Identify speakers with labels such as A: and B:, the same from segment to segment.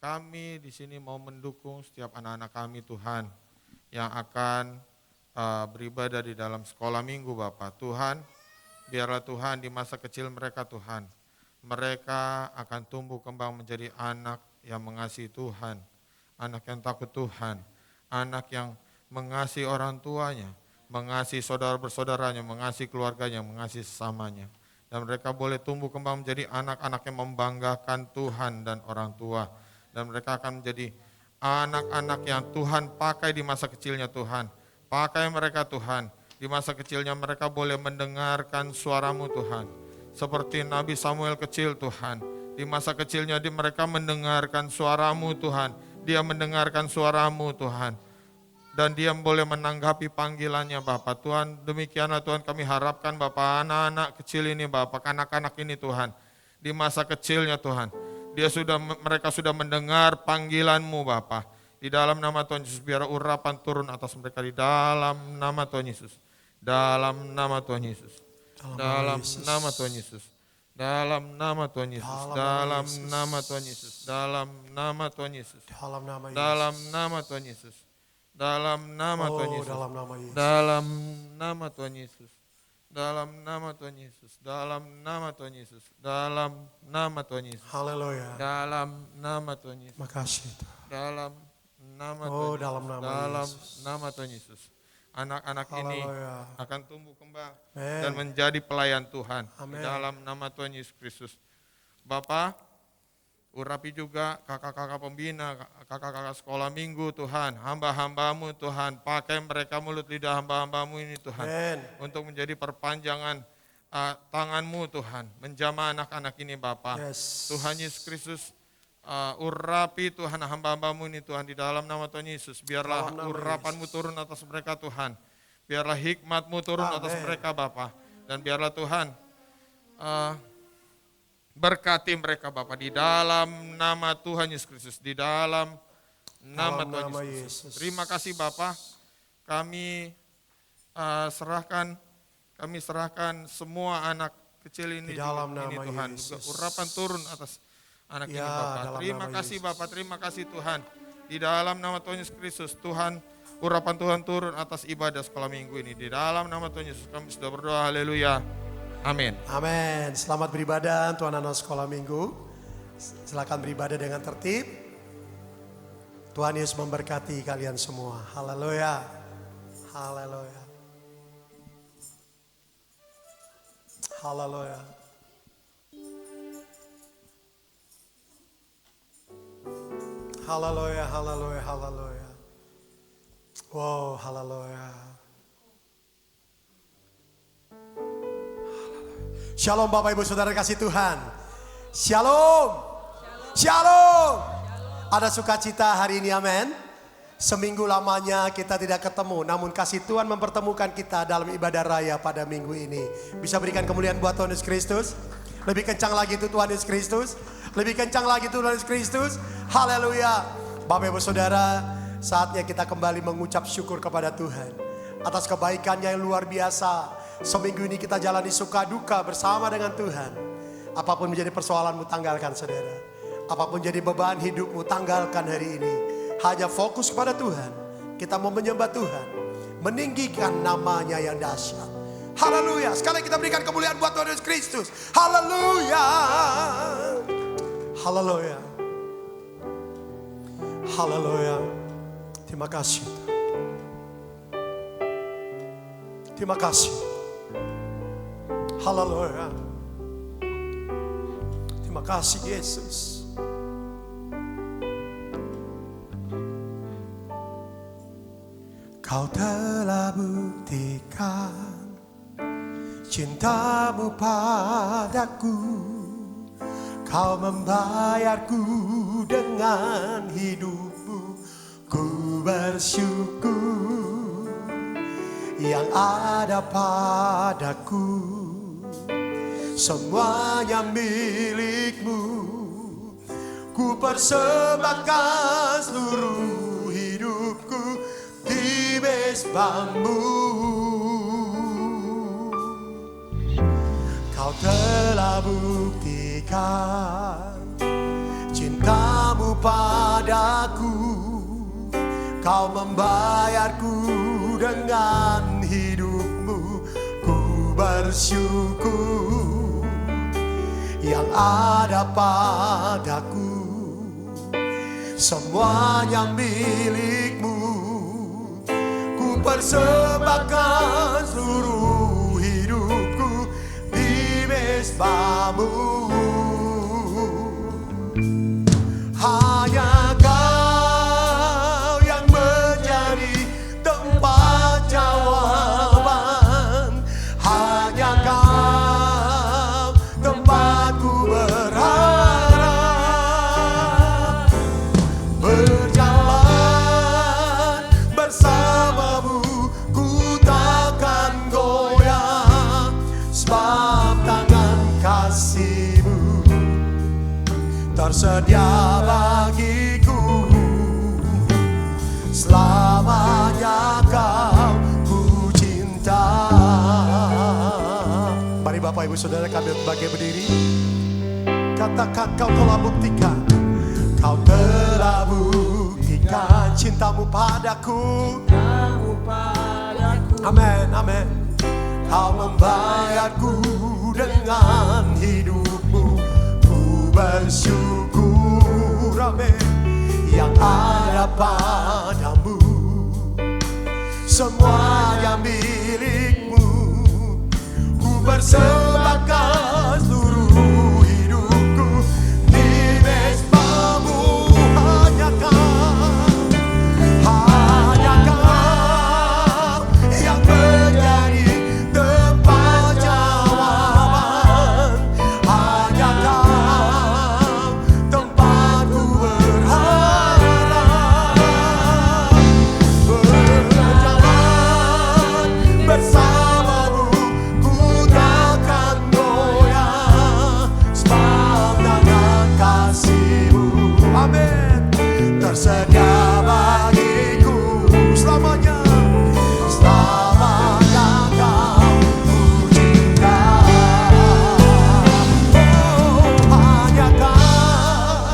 A: kami di sini mau mendukung setiap anak-anak kami Tuhan yang akan beribadah di dalam sekolah minggu Bapak. Tuhan, biarlah Tuhan di masa kecil mereka Tuhan, mereka akan tumbuh kembang menjadi anak yang mengasihi Tuhan, anak yang takut Tuhan, anak yang mengasihi orang tuanya, mengasihi saudara-bersaudaranya, mengasihi keluarganya, mengasihi sesamanya. Dan mereka boleh tumbuh kembang menjadi anak-anak yang membanggakan Tuhan dan orang tua. Dan mereka akan menjadi anak-anak yang Tuhan pakai di masa kecilnya Tuhan. Pakai mereka Tuhan. Di masa kecilnya mereka boleh mendengarkan suara-Mu Tuhan. Seperti Nabi Samuel kecil Tuhan. Di masa kecilnya mereka mendengarkan suara-Mu Tuhan. Dia mendengarkan suara-Mu Tuhan. Dan dia boleh menanggapi panggilannya Bapak. Tuhan, demikianlah Tuhan kami harapkan Bapak, anak-anak kecil ini Bapak, anak-anak ini Tuhan. Di masa kecilnya Tuhan, mereka sudah mendengar panggilan-Mu Bapak. Di dalam nama Tuhan Yesus, biar urapan turun atas mereka di dalam nama Tuhan Yesus. Dalam nama Tuhan Yesus. Dalam nama Tuhan Yesus. Dalam nama Tuhan Yesus. Dalam nama Tuhan Yesus. Dalam nama Tuhan Yesus. Dalam nama Tuhan Yesus. Dalam nama Tuhan Yesus. Dalam nama Tuhan Yesus. Dalam nama Tuhan Yesus. Dalam nama Tuhan Yesus. Dalam nama Tuhan Yesus.
B: Haleluya.
A: Dalam nama Tuhan Yesus.
B: Makasih.
A: Dalam nama Tuhan Yesus. Dalam nama Tuhan Yesus. Anak-anak ini akan tumbuh kembang dan menjadi pelayan Tuhan. Di dalam nama Tuhan Yesus Kristus. Bapak, urapi juga kakak-kakak pembina, kakak-kakak sekolah minggu Tuhan, hamba-hamba-Mu Tuhan, pakai mereka mulut lidah hamba-hamba-Mu ini Tuhan, untuk menjadi perpanjangan tangan-Mu Tuhan, menjamah anak-anak ini Bapa. Tuhan Yesus Kristus, urapi Tuhan hamba-hamba-Mu ini Tuhan, di dalam nama Tuhan Yesus, biarlah urapan-Mu turun atas mereka Tuhan, biarlah hikmat-Mu turun atas mereka Bapa, dan biarlah Tuhan, berkati mereka Bapa di dalam nama Tuhan Yesus Kristus, di dalam nama Tuhan Yesus. Terima kasih Bapa, kami serahkan semua anak kecil ini Tuhan, juga urapan turun atas anak ini Bapa. Terima kasih Bapa, terima kasih Tuhan. Di dalam nama Tuhan Yesus Kristus, Tuhan, urapan Tuhan turun atas ibadah sekolah minggu ini. Di dalam nama Tuhan Yesus kami sudah berdoa, haleluya. Amin.
B: Amin. Selamat beribadah Tuhan anak sekolah minggu. Silakan beribadah dengan tertib. Tuhan Yesus memberkati kalian semua. Haleluya. Haleluya. Haleluya. Haleluya, haleluya, haleluya. Wow, haleluya. Shalom Bapak Ibu Saudara kasih Tuhan. Shalom. Shalom. Ada sukacita hari ini, amin. Seminggu lamanya kita tidak ketemu, namun kasih Tuhan mempertemukan kita dalam ibadah raya pada minggu ini. Bisa berikan kemuliaan buat Tuhan Yesus Kristus. Lebih kencang lagi itu Tuhan Yesus Kristus. Lebih kencang lagi Tuhan Yesus Kristus. Haleluya. Bapak Ibu Saudara, saatnya kita kembali mengucap syukur kepada Tuhan atas kebaikannya yang luar biasa. Seminggu ini kita jalani suka duka bersama dengan Tuhan. Apapun menjadi persoalanmu, tanggalkan saudara. Apapun jadi beban hidupmu, tanggalkan hari ini. Hanya fokus kepada Tuhan. Kita mau menyembah Tuhan, meninggikan namanya yang dahsyat. Haleluya. Sekali kita berikan kemuliaan buat Tuhan Yesus Kristus. Haleluya. Haleluya. Haleluya. Terima kasih. Terima kasih. Haleluya. Terima kasih Yesus. Kau telah buktikan cintamu padaku. Kau membayarku dengan hidupmu. Ku bersyukur yang ada padaku. Semuanya milikmu. Ku persembahkan seluruh hidupku di mezbamu. Kau telah buktikan cintamu padaku. Kau membayarku dengan hidupmu. Ku bersyukur yang ada padaku, semuanya milikmu. Ku persembahkan seluruh hidupku di mezbamu. Hanya Kau yang menjadi tempat jawaban. Hanya Kau tempatku berharap. Berjalan bersamamu, ku takkan goyah, sebab tangan kasih-Mu tersedia bagiku. Selamanya Kau ku cinta. Mari Bapak Ibu Saudara kami bagi berdiri. Katakan, Kau telah buktikan, Kau telah buktikan cintamu padaku. Amin, amin. Kau membayarku dengan hidupmu. Ku bersyukur, amin, yang ada padamu. Semuanya milikmu. Ku persembahkan seluruh hidupku di mezbamu. Hanya Kau yang menjadi tempat jawaban. Hanya Kau tempatku berharap. Berjalan bersamamu, ku takkan goyah, sebab tangan kasih-Mu, amin, tersedia bagiku. Selamanya, selamanya Kau ku cinta. Oh, hanya Kau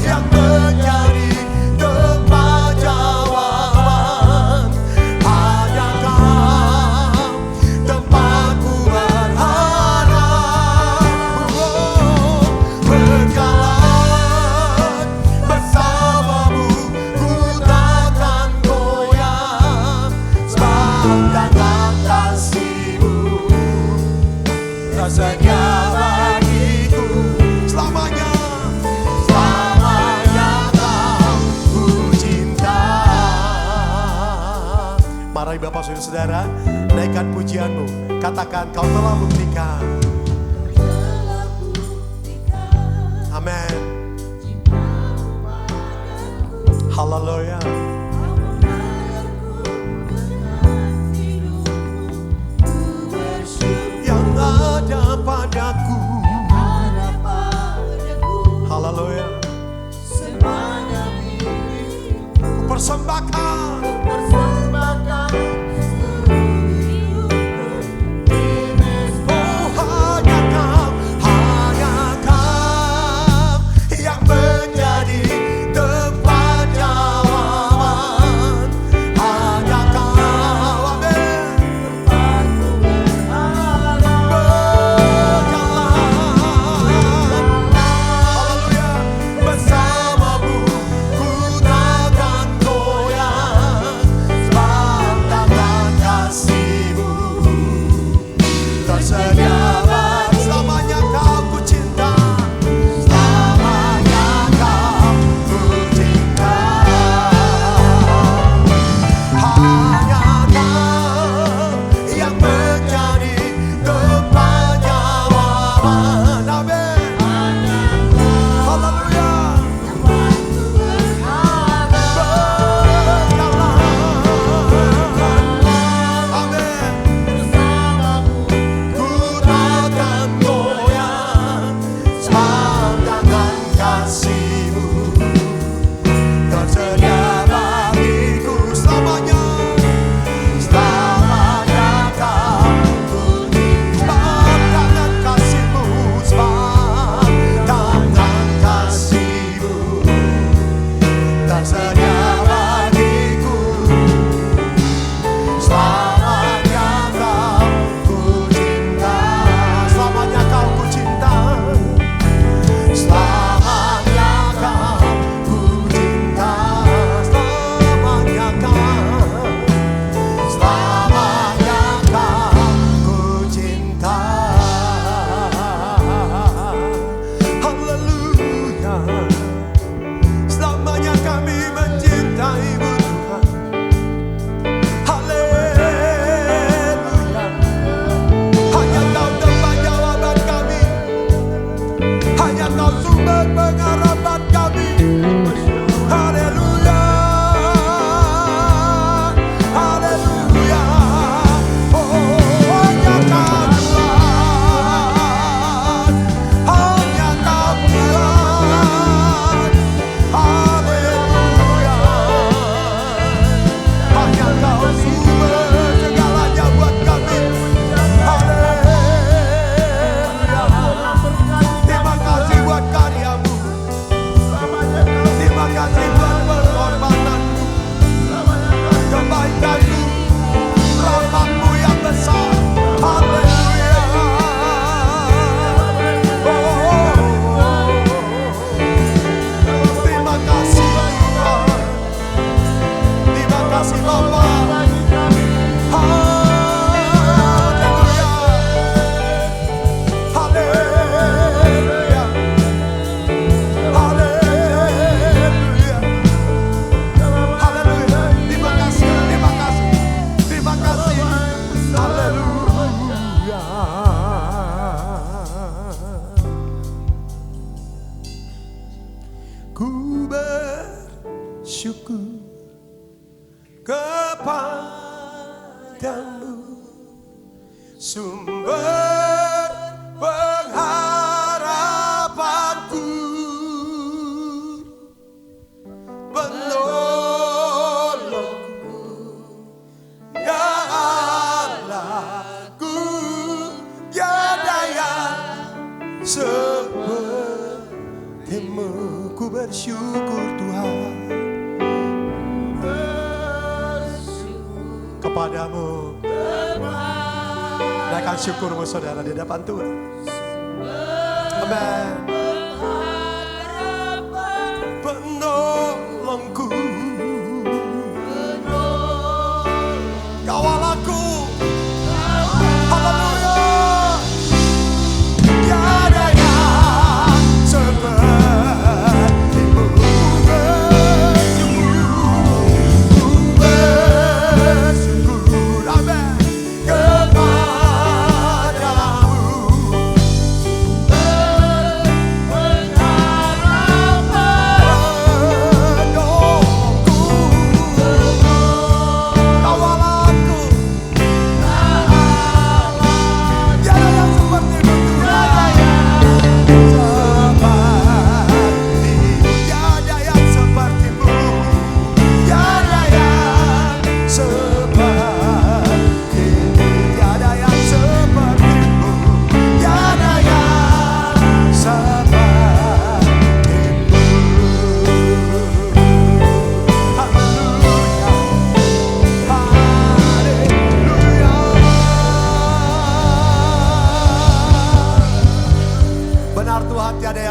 B: yang menjadi tempat jawaban. Hanya Kau tempatku berharap. Oh, berjalan bersamamu, ku takkan goyah, sebab tangan kasih-Mu tersedia bagiku. Selamanya, selamanya Kau ku cinta. Mari Bapak Saudara, naikkan pujianmu. Katakan, Kau telah buktikan. Amin. Haleluya. Yang ada padaku. Haleluya. Ku persembahkan. Oh, hanya Kau yang menjadi tempat jawaban. bersyukur kepadamu, sumber pengharapanku, penolongku, ya Allahku, tiada yang sepertimu. Ku bersyukur Tuhan kepadamu. Naikkan syukurmu saudara di depan Tuhan. Amen. Penolongku, kawal aku. Haleluya. Tiada yang sepertimu. Ku bersyukur, amen, kepadamu.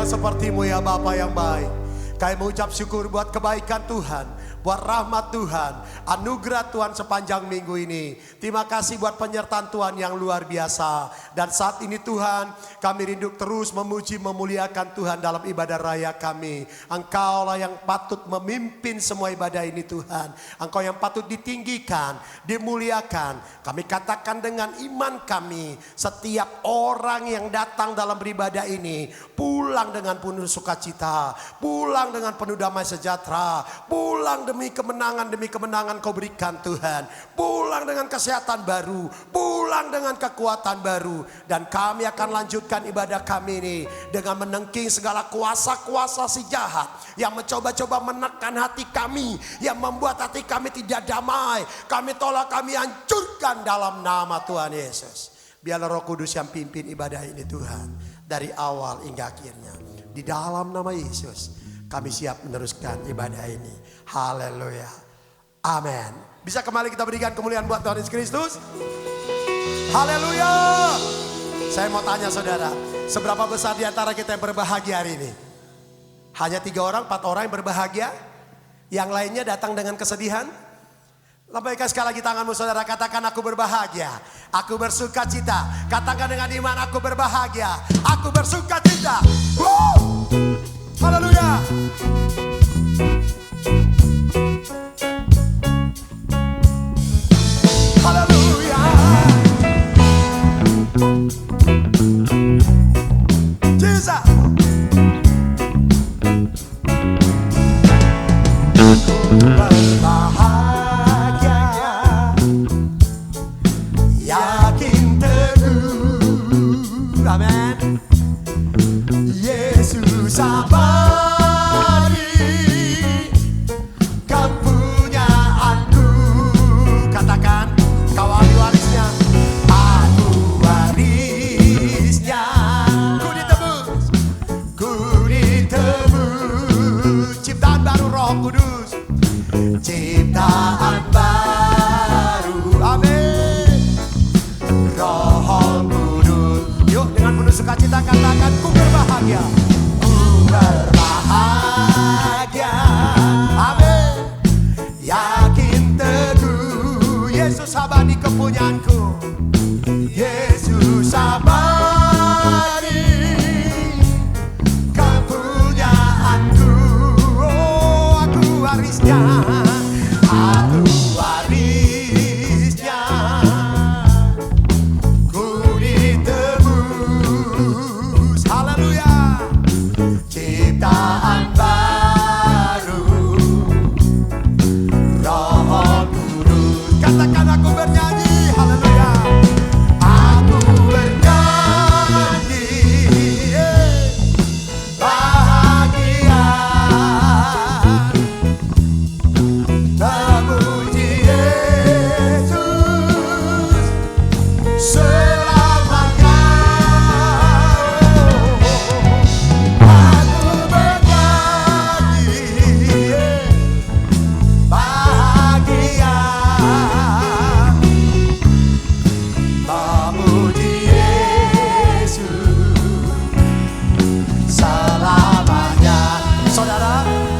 B: Sepertimu ya Bapa yang baik. Kami mengucap syukur buat kebaikan Tuhan, buat rahmat Tuhan, anugerah Tuhan sepanjang minggu ini. Terima kasih buat penyertaan Tuhan yang luar biasa. Dan saat ini Tuhan, kami rindu terus memuji, memuliakan Tuhan dalam ibadah raya kami. Engkaulah yang patut memimpin semua ibadah ini Tuhan. Engkau yang patut ditinggikan, dimuliakan. Kami katakan dengan iman kami, setiap orang yang datang dalam beribadah ini, pulang dengan penuh sukacita, pulang dengan penuh damai sejahtera, pulang demi kemenangan kau berikan Tuhan, pulang dengan kesehatan baru, pulang dengan kekuatan baru. Dan kami akan lanjutkan ibadah kami ini dengan menengking segala kuasa-kuasa si jahat yang mencoba-coba menekan hati kami, yang membuat hati kami tidak damai. Kami tolak, kami hancurkan dalam nama Tuhan Yesus. Biarlah Roh Kudus yang pimpin ibadah ini Tuhan, dari awal hingga akhirnya. Di dalam nama Yesus kami siap meneruskan ibadah ini. Haleluya. Amin. Bisa kembali kita berikan kemuliaan buat Tuhan Yesus Kristus. Haleluya. Saya mau tanya saudara, seberapa besar di antara kita yang berbahagia hari ini? Hanya 3 orang, 4 orang yang berbahagia? Yang lainnya datang dengan kesedihan? Lambaikan sekali lagi tanganmu saudara, katakan aku berbahagia, aku bersuka cita. Katakan dengan iman, aku berbahagia, aku bersuka cita. Haleluya. Haleluya. Jesus. Berbahagia, yakin teguh, amin. Yesus abadi, kepunyaanku. Katakan, kau ahli warisnya. Aku warisnya. Ku ditebus. Ciptaan baru Roh Kudus. Ciptaan baru, amin. Roh Kudus. Yuk dengan penuh sukacita katakan, ku berbahagia, ku berbahagia, amin. Yakin teguh, Yesus abadi kepunyaanku, Yesus abadi kepunyaanku. Oh, aku warisnya, aku warisnya. Ku ditebus, haleluya. Ciptaan baru.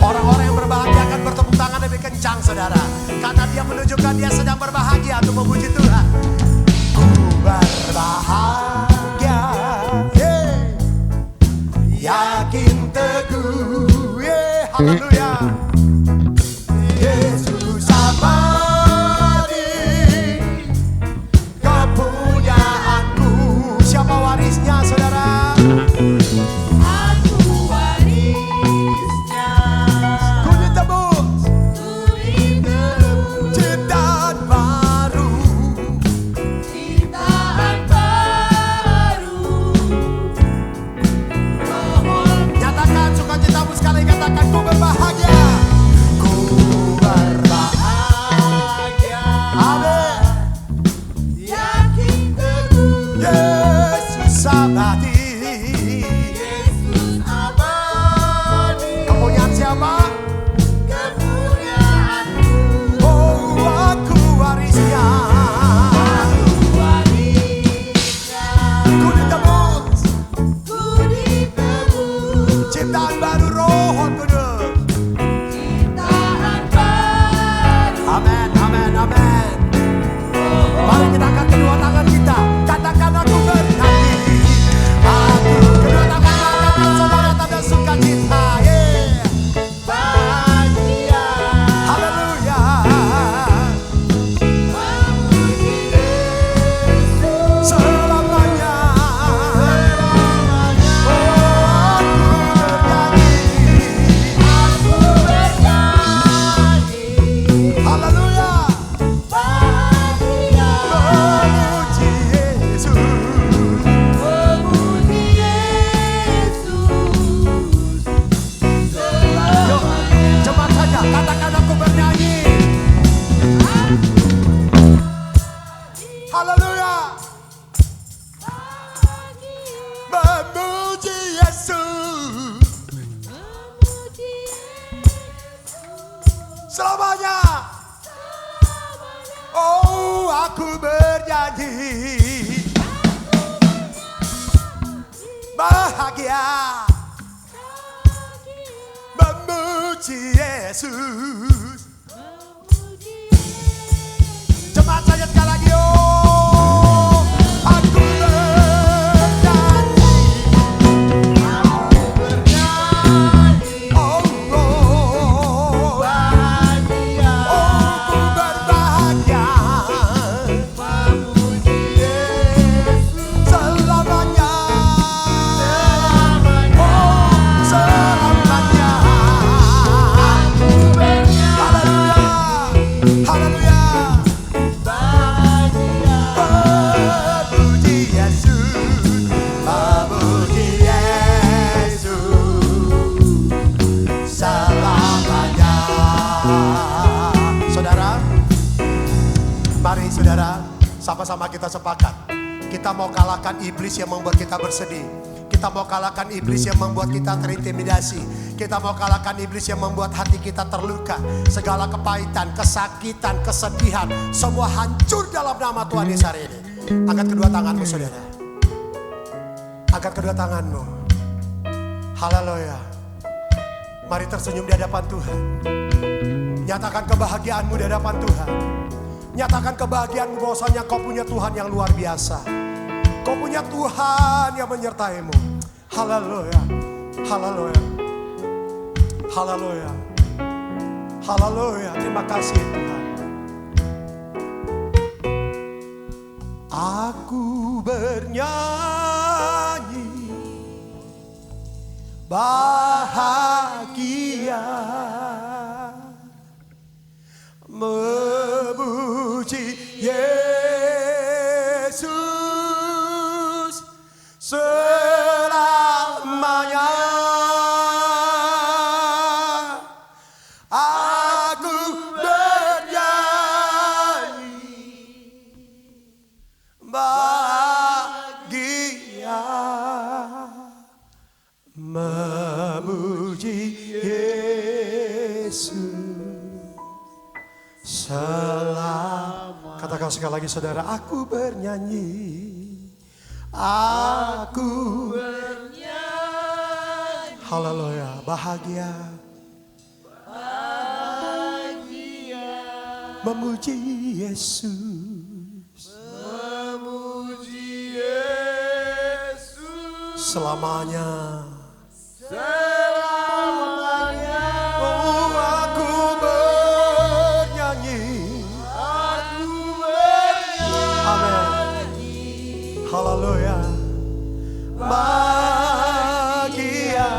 B: Orang-orang yang berbahagia akan bertepuk tangan lebih kencang, saudara. Karena dia menunjukkan dia sedang berbahagia untuk memuji Tuhan. Ku berbahagia, yakin teguh, haleluya. Yesus abadi, kepunyaanku. Siapa warisnya, saudara?
C: Aku warisnya.
B: Ku ditebus, ciptaan baru.
C: Ciptaan baru.
B: Nyatakan sukacitamu sekali, katakan ku berbahagia. Ku berbahagia. Amin.
C: Yakin teguh.
B: Yesus abadi.
C: Yesus abadi.
B: Kepunyaan siapa?
C: Kepunyaanku.
B: Oh, aku warisnya.
C: Aku warisnya.
B: Ku ditebus,
C: Ku ditebus.
B: ciptaan baru Roh Kudus.
C: Ciptaan baru.
B: Amin, amin, amin. Mari kita angkat kedua tangan kita. Katakan aku bernyanyi. Aku kedua tangan angkat saudara tanda sukacita. Yeah.
C: Bahagia.
B: Haleluya.
C: Memuji Yesus.
B: Selamanya.
C: Aku bernyanyi.
B: Haleluya.
C: Bahagia.
B: Memuji Yesus.
C: Memuji Yesus.
B: Yuk, cepat saja katakan aku bernyanyi. Haleluya. Memuji Yesus. Selamanya. Oh, aku bernyanyi. Bahagia. Memuji Yesus. Cepat saja sekali lagi. Oh, aku bernyanyi. Oh, oh,
C: Bahagia.
B: oh, ku berbahagia.
C: Memuji Yesus.
B: Selamanya.
C: Selamanya.
B: Oh, selamanya. Haleluya. Haleluya.
C: Bahagia.
B: Memuji Yesus. Memuji Yesus. Selamanya. Saudara, mari saudara, sama-sama kita sepakat. Kita mau kalahkan iblis yang membuat kita bersedih. Kita mau kalahkan iblis yang membuat kita terintimidasi. Kita mau kalahkan iblis yang membuat hati kita terluka. Segala kepahitan, kesakitan, kesedihan, semua hancur dalam nama Tuhan Yesus hari ini. Angkat kedua tanganmu saudara. Angkat kedua tanganmu. Haleluya. Mari tersenyum di hadapan Tuhan. Nyatakan kebahagiaanmu di hadapan Tuhan. Nyatakan kebahagiaanmu bahwasanya kau punya Tuhan yang luar biasa. Kau punya Tuhan yang menyertaimu. Haleluya. Haleluya. Haleluya. Haleluya. Terima kasih Tuhan. Aku bernyanyi bahagia memuji Yesus selamanya. Aku bernyanyi bahagia memuji Yesus selama. Katakan sekali lagi saudara, aku bernyanyi. Aku bernyanyi. Haleluya, bahagia memuji Yesus
C: Memuji Yesus
B: selamanya.
C: selamanya.
B: Oh, aku bernyanyi.
C: Aku bernyanyi.
B: Amin. Haleluya. Bahagia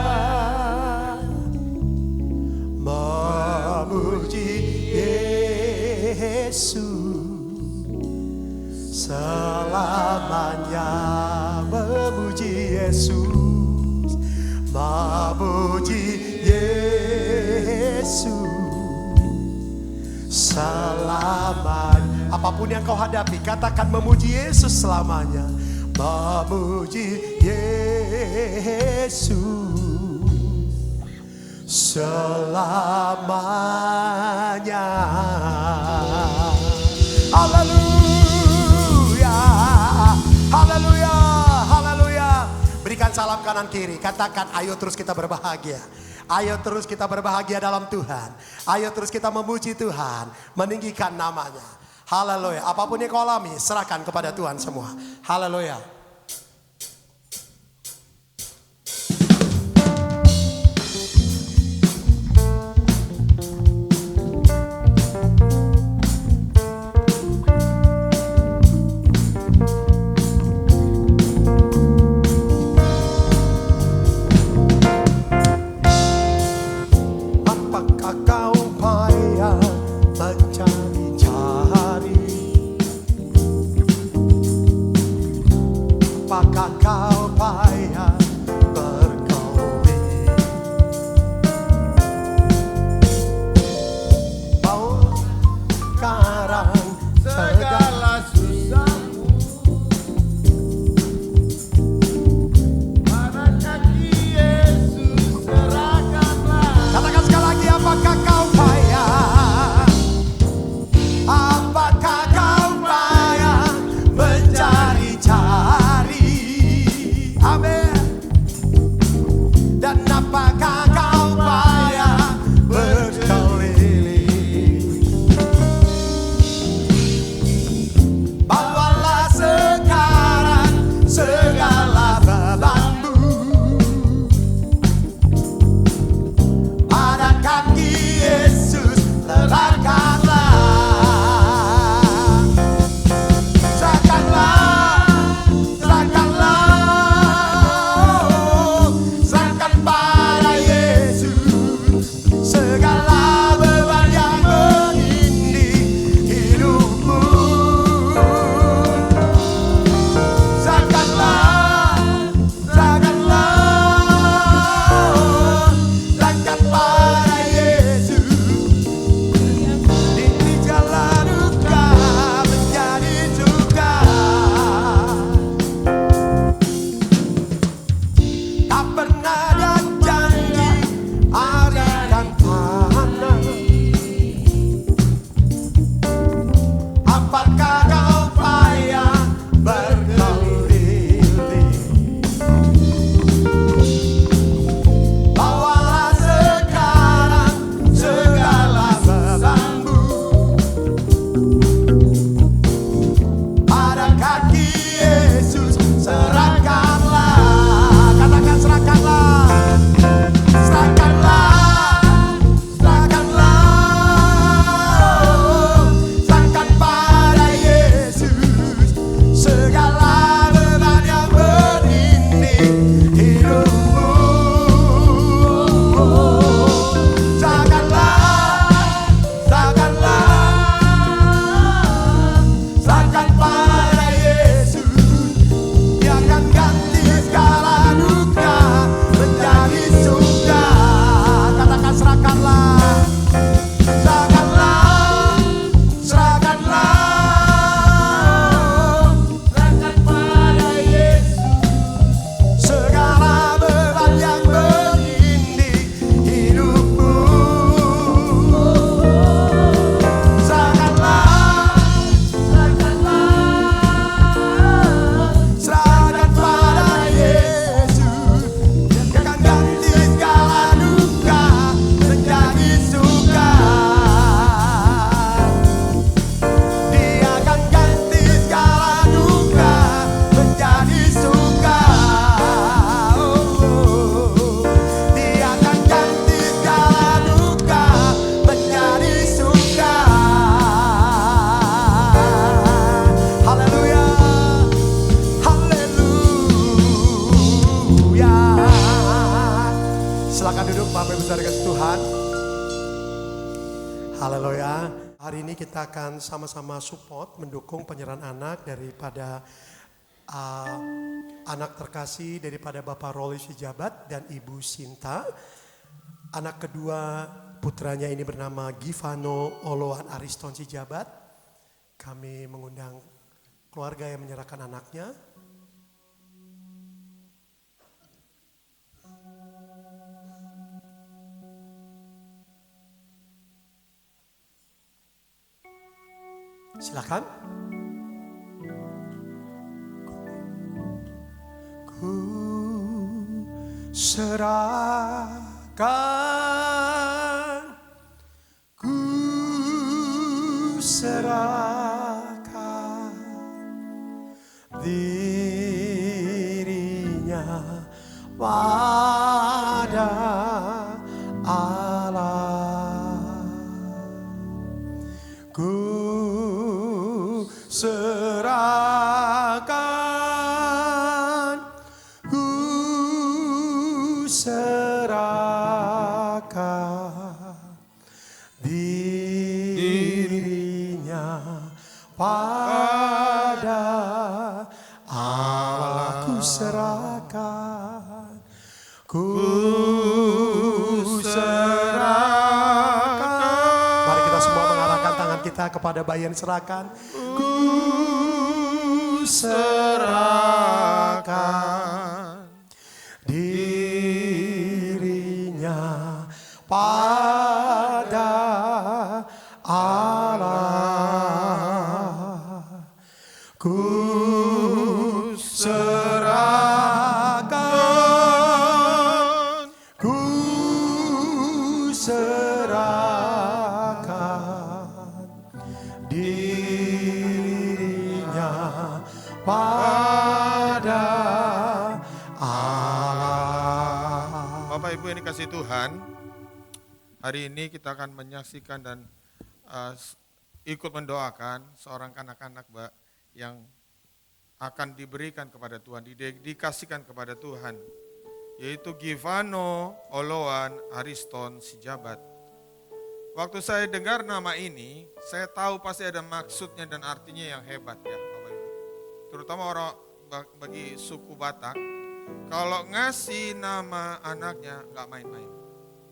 B: memuji Yesus selamanya. Memuji Yesus, memuji Yesus selamanya. Apapun yang kau hadapi, katakan memuji Yesus selamanya. Memuji Yesus selamanya. Haleluya, haleluya, haleluya. Berikan salam kanan kiri, katakan ayo terus kita berbahagia. Ayo terus kita berbahagia dalam Tuhan. Ayo terus kita memuji Tuhan, meninggikan namanya. Haleluya. Apapun yang kau alami, serahkan kepada Tuhan semua. Haleluya. Apakah kau payah mencari-cari? Apakah kau payah bergauli? Mau sekarang
C: Segala susahmu pada kaki Yesus serahkanlah.
B: katakan sekali lagi, apakah kau payah? Apakah kau payah mencari-cari? Amin. Dan apakah kau payah berkeliling? Bawalah sekarang segala bebanmu pada kaki Yesus letakkanlah. Serahkanlah, serahkan pada Yesus segala beban yang menindih hidupmu. Serahkanlah, serahkan pada Yesus. Di jalan duka menjadi suka. Tak pernah ada janji hari kan Haleluya. Hari ini kita akan sama-sama support, mendukung penyerahan anak daripada anak terkasih daripada Bapak Roli Sijabat dan Ibu Sinta. Anak kedua putranya ini bernama Givano Oloan Ariston Sijabat. Kami mengundang keluarga yang menyerahkan anaknya. Silakan. Ku serahkan, ku serahkan dirinya pada Allah. Ku serahkan, ku serahkan dirinya pada Allah. Ku serahkan, ku serahkan. Mari kita semua mengarahkan tangan kita kepada bayi yang diserahkan. Ku serahkan dirinya pada Allah. Ku serahkan, ku serahkan dirinya pada Allah.
A: Bapak Ibu yang dikasih Tuhan, hari ini kita akan menyaksikan dan ikut mendoakan seorang anak-anak yang akan diberikan kepada Tuhan, dikasihkan kepada Tuhan, yaitu Givano Oloan Ariston Sijabat. Waktu saya dengar nama ini, saya tahu pasti ada maksudnya dan artinya yang hebat ya Bapak Ibu. Terutama orang bagi suku Batak, kalau ngasih nama anaknya gak main-main.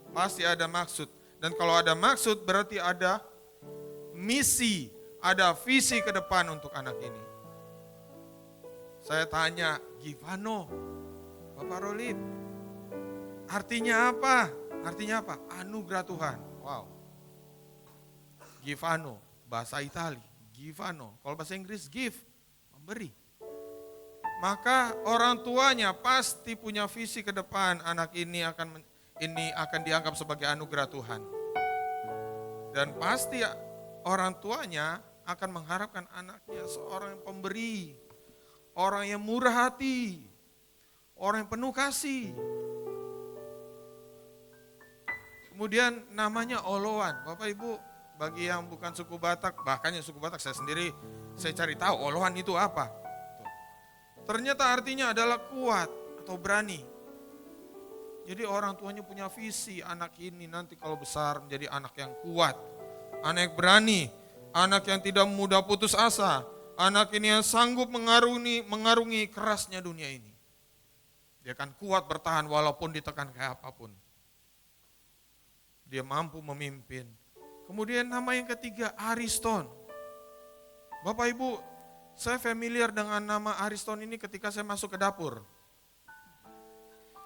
A: Pasti ada maksud. Dan kalau ada maksud berarti ada misi, ada visi ke depan untuk anak ini. Saya tanya, Givano, Bapak Rolit, artinya apa? Artinya apa? Anugerah Tuhan. Wow. Givano, bahasa Itali, Givano. Kalau bahasa Inggris, give, memberi. Maka orang tuanya pasti punya visi ke depan, anak ini akan dianggap sebagai anugerah Tuhan. Dan pasti orang tuanya akan mengharapkan anaknya seorang yang pemberi, orang yang murah hati, orang yang penuh kasih. Kemudian namanya Oloan. Bapak Ibu, bagi yang bukan suku Batak, bahkan yang suku Batak saya sendiri, saya cari tahu Oloan itu apa. Ternyata artinya adalah kuat atau berani. Jadi orang tuanya punya visi, anak ini nanti kalau besar menjadi anak yang kuat, anak yang berani, anak yang tidak mudah putus asa, anak ini yang sanggup mengarungi kerasnya dunia ini. Dia akan kuat bertahan walaupun ditekan kayak apapun. Dia mampu memimpin. Kemudian nama yang ketiga, Ariston. Bapak Ibu, saya familiar dengan nama Ariston ini ketika saya masuk ke dapur.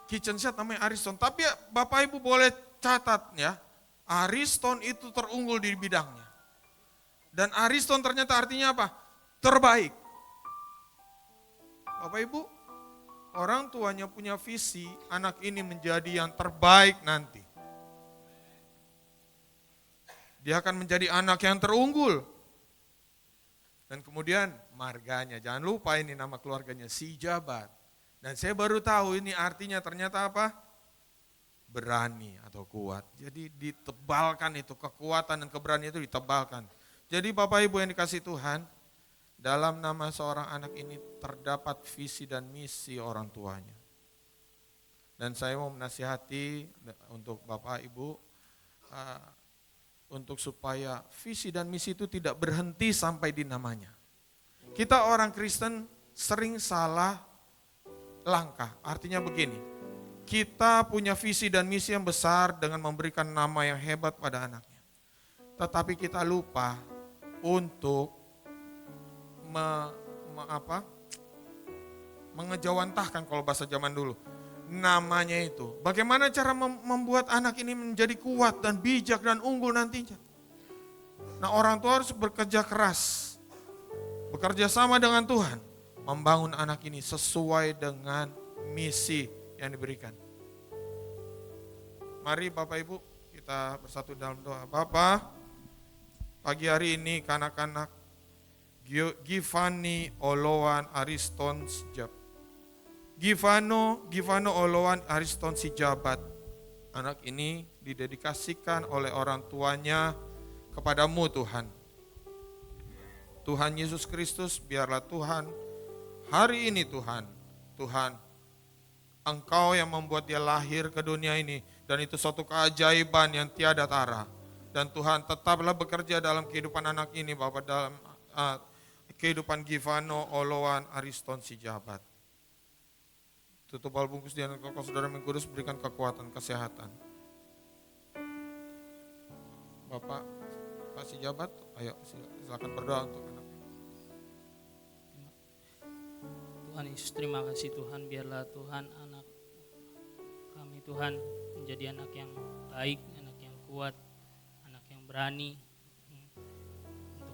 A: Kitchen set namanya Ariston. Tapi Bapak Ibu boleh catat ya, Ariston itu terunggul di bidangnya. Dan Ariston ternyata artinya apa? Terbaik. Bapak Ibu, orang tuanya punya visi anak ini menjadi yang terbaik nanti. Dia akan menjadi anak yang terunggul. Dan kemudian marganya, jangan lupa ini nama keluarganya, Sijabat. Dan saya baru tahu ini artinya ternyata apa? Berani atau kuat. Jadi ditebalkan itu, kekuatan dan keberanian itu ditebalkan. Jadi Bapak Ibu yang dikasih Tuhan, dalam nama seorang anak ini terdapat visi dan misi orang tuanya. Dan saya mau menasihati untuk Bapak Ibu, untuk supaya visi dan misi itu tidak berhenti sampai di namanya. Kita orang Kristen sering salah langkah. Artinya begini, kita punya visi dan misi yang besar dengan memberikan nama yang hebat pada anaknya. Tetapi kita lupa untuk mengejawantahkan kalau bahasa zaman dulu. Namanya itu. Bagaimana cara membuat anak ini menjadi kuat dan bijak dan unggul nantinya. Nah, orang tua harus bekerja keras. Bekerja sama dengan Tuhan. Membangun anak ini sesuai dengan misi yang diberikan. Mari Bapak Ibu kita bersatu dalam doa. Bapa, pagi hari ini kanak-kanak Givani Oloan Ariston Sijab. Givano Oloan Ariston Sijabat. Anak ini didedikasikan oleh orang tuanya kepadamu Tuhan. Tuhan Yesus Kristus, biarlah Tuhan hari ini Tuhan, Engkau yang membuat dia lahir ke dunia ini. Dan itu suatu keajaiban yang tiada tara. Dan Tuhan tetaplah bekerja dalam kehidupan anak ini Bapak, dalam kehidupan Givano Oloan Ariston Sijabat. Tutup al bungkus di anak Kau Saudara yang Kudus, berikan kekuatan, kesehatan. Bapak kasih jabat, ayo silakan berdoa untuk anak.
D: Tuhan Yesus, terima kasih Tuhan, biarlah Tuhan anak kami Tuhan menjadi anak yang baik, anak yang kuat, anak yang berani untuk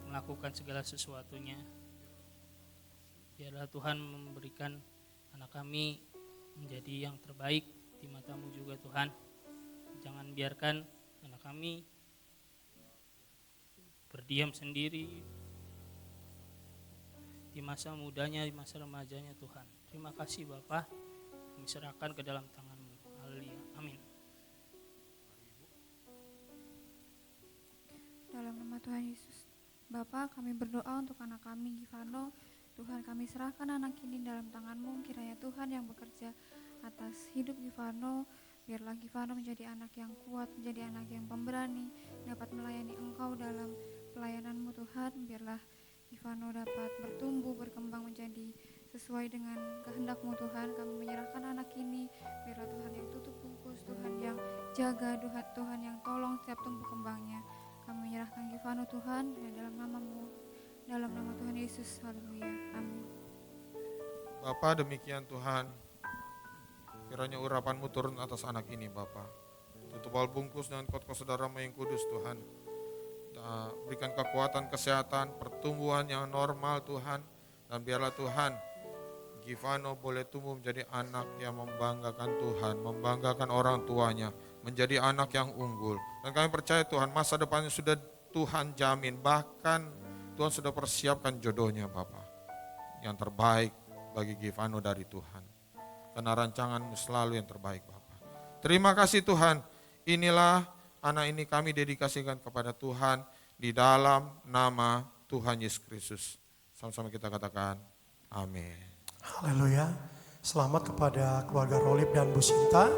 D: melakukan segala sesuatunya. Biarlah Tuhan memberikan anak kami menjadi yang terbaik di mata-Mu juga Tuhan. Jangan biarkan anak kami berdiam sendiri di masa mudanya, di masa remajanya Tuhan. Terima kasih Bapa, kami serahkan ke dalam tangan-Mu. Haleluya, amin.
E: Dalam nama Tuhan Yesus, Bapa, kami berdoa untuk anak kami Givano. Tuhan, kami serahkan anak ini dalam tangan-Mu. Kiranya Tuhan yang bekerja atas hidup Givano. Biarlah Givano menjadi anak yang kuat, menjadi anak yang pemberani, dapat melayani Engkau dalam pelayanan-Mu Tuhan. Biarlah Givano dapat bertumbuh, berkembang menjadi sesuai dengan kehendak-Mu Tuhan. Kami menyerahkan anak ini, biarlah Tuhan yang tutup bungkus, Tuhan yang jaga, Tuhan yang tolong setiap tumbuh kembangnya. Kami menyerahkan Givano Tuhan dalam nama-Mu, dalam nama Tuhan Yesus. Haleluya, amin.
A: Bapa, demikian Tuhan, kiranya urapan-Mu turun atas anak ini Bapa. Tutup al bungkus dengan Kau Saudara-Mu yang kudus Tuhan. Berikan kekuatan, kesehatan, pertumbuhan yang normal Tuhan. Dan biarlah Tuhan, Givano boleh tumbuh menjadi anak yang membanggakan Tuhan, membanggakan orang tuanya, menjadi anak yang unggul. Dan kami percaya Tuhan, masa depannya sudah Tuhan jamin, bahkan Tuhan sudah persiapkan jodohnya Bapak. Yang terbaik bagi Givano dari Tuhan. Karena rancangan-Mu selalu yang terbaik Bapak. Terima kasih Tuhan, inilah anak ini kami dedikasikan kepada Tuhan di dalam nama Tuhan Yesus Kristus. Sama-sama kita katakan, amin.
B: Haleluya. Selamat kepada keluarga Rolip dan Bu Sinta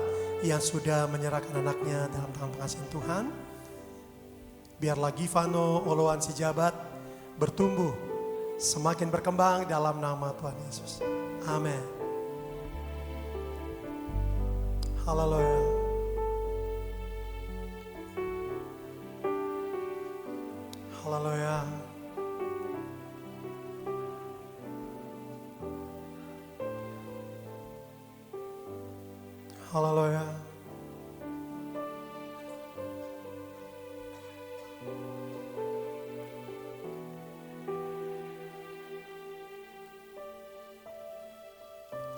B: yang sudah menyerahkan anaknya dalam tangan pengasihan Tuhan. Biarlah Givano Oloan Sijabat bertumbuh, semakin berkembang dalam nama Tuhan Yesus. Amin. Haleluya. Haleluya. Haleluya.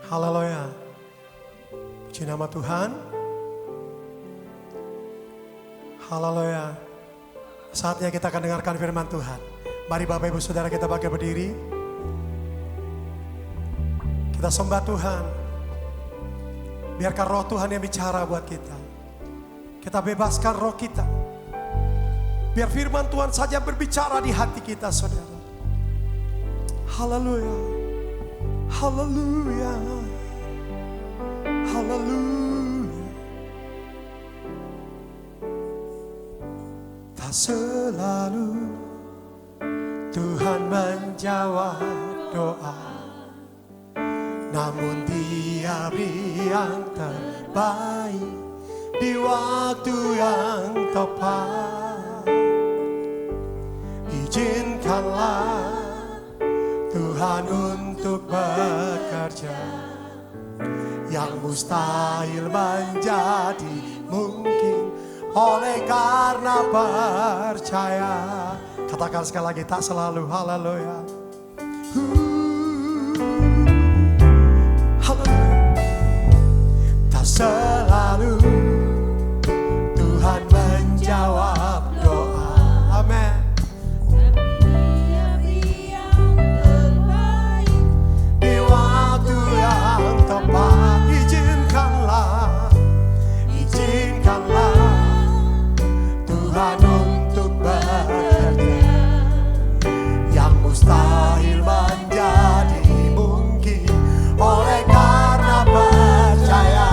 B: Haleluya. Puji nama Tuhan. Haleluya. Saatnya kita akan dengarkan firman Tuhan. Mari Bapak Ibu Saudara kita bangkit berdiri. Kita sembah Tuhan. Biarkan roh Tuhan yang bicara buat kita. Kita bebaskan roh kita. Biar firman Tuhan saja berbicara di hati kita saudara. Haleluya. Haleluya. Haleluya. Tak selalu Tuhan menjawab doa, namun Dia beri yang terbaik di waktu yang tepat. Izinkanlah Tuhan untuk bekerja, yang mustahil menjadi mungkin oleh karena percaya. Katakan sekali lagi, tak selalu. Haleluya. Haleluya. Tak selalu Tuhan menjawab doa. Amin. Di waktu yang tepat. Izinkanlah Tuhan untuk bekerja, yang mustahil menjadi mungkin oleh karena percaya.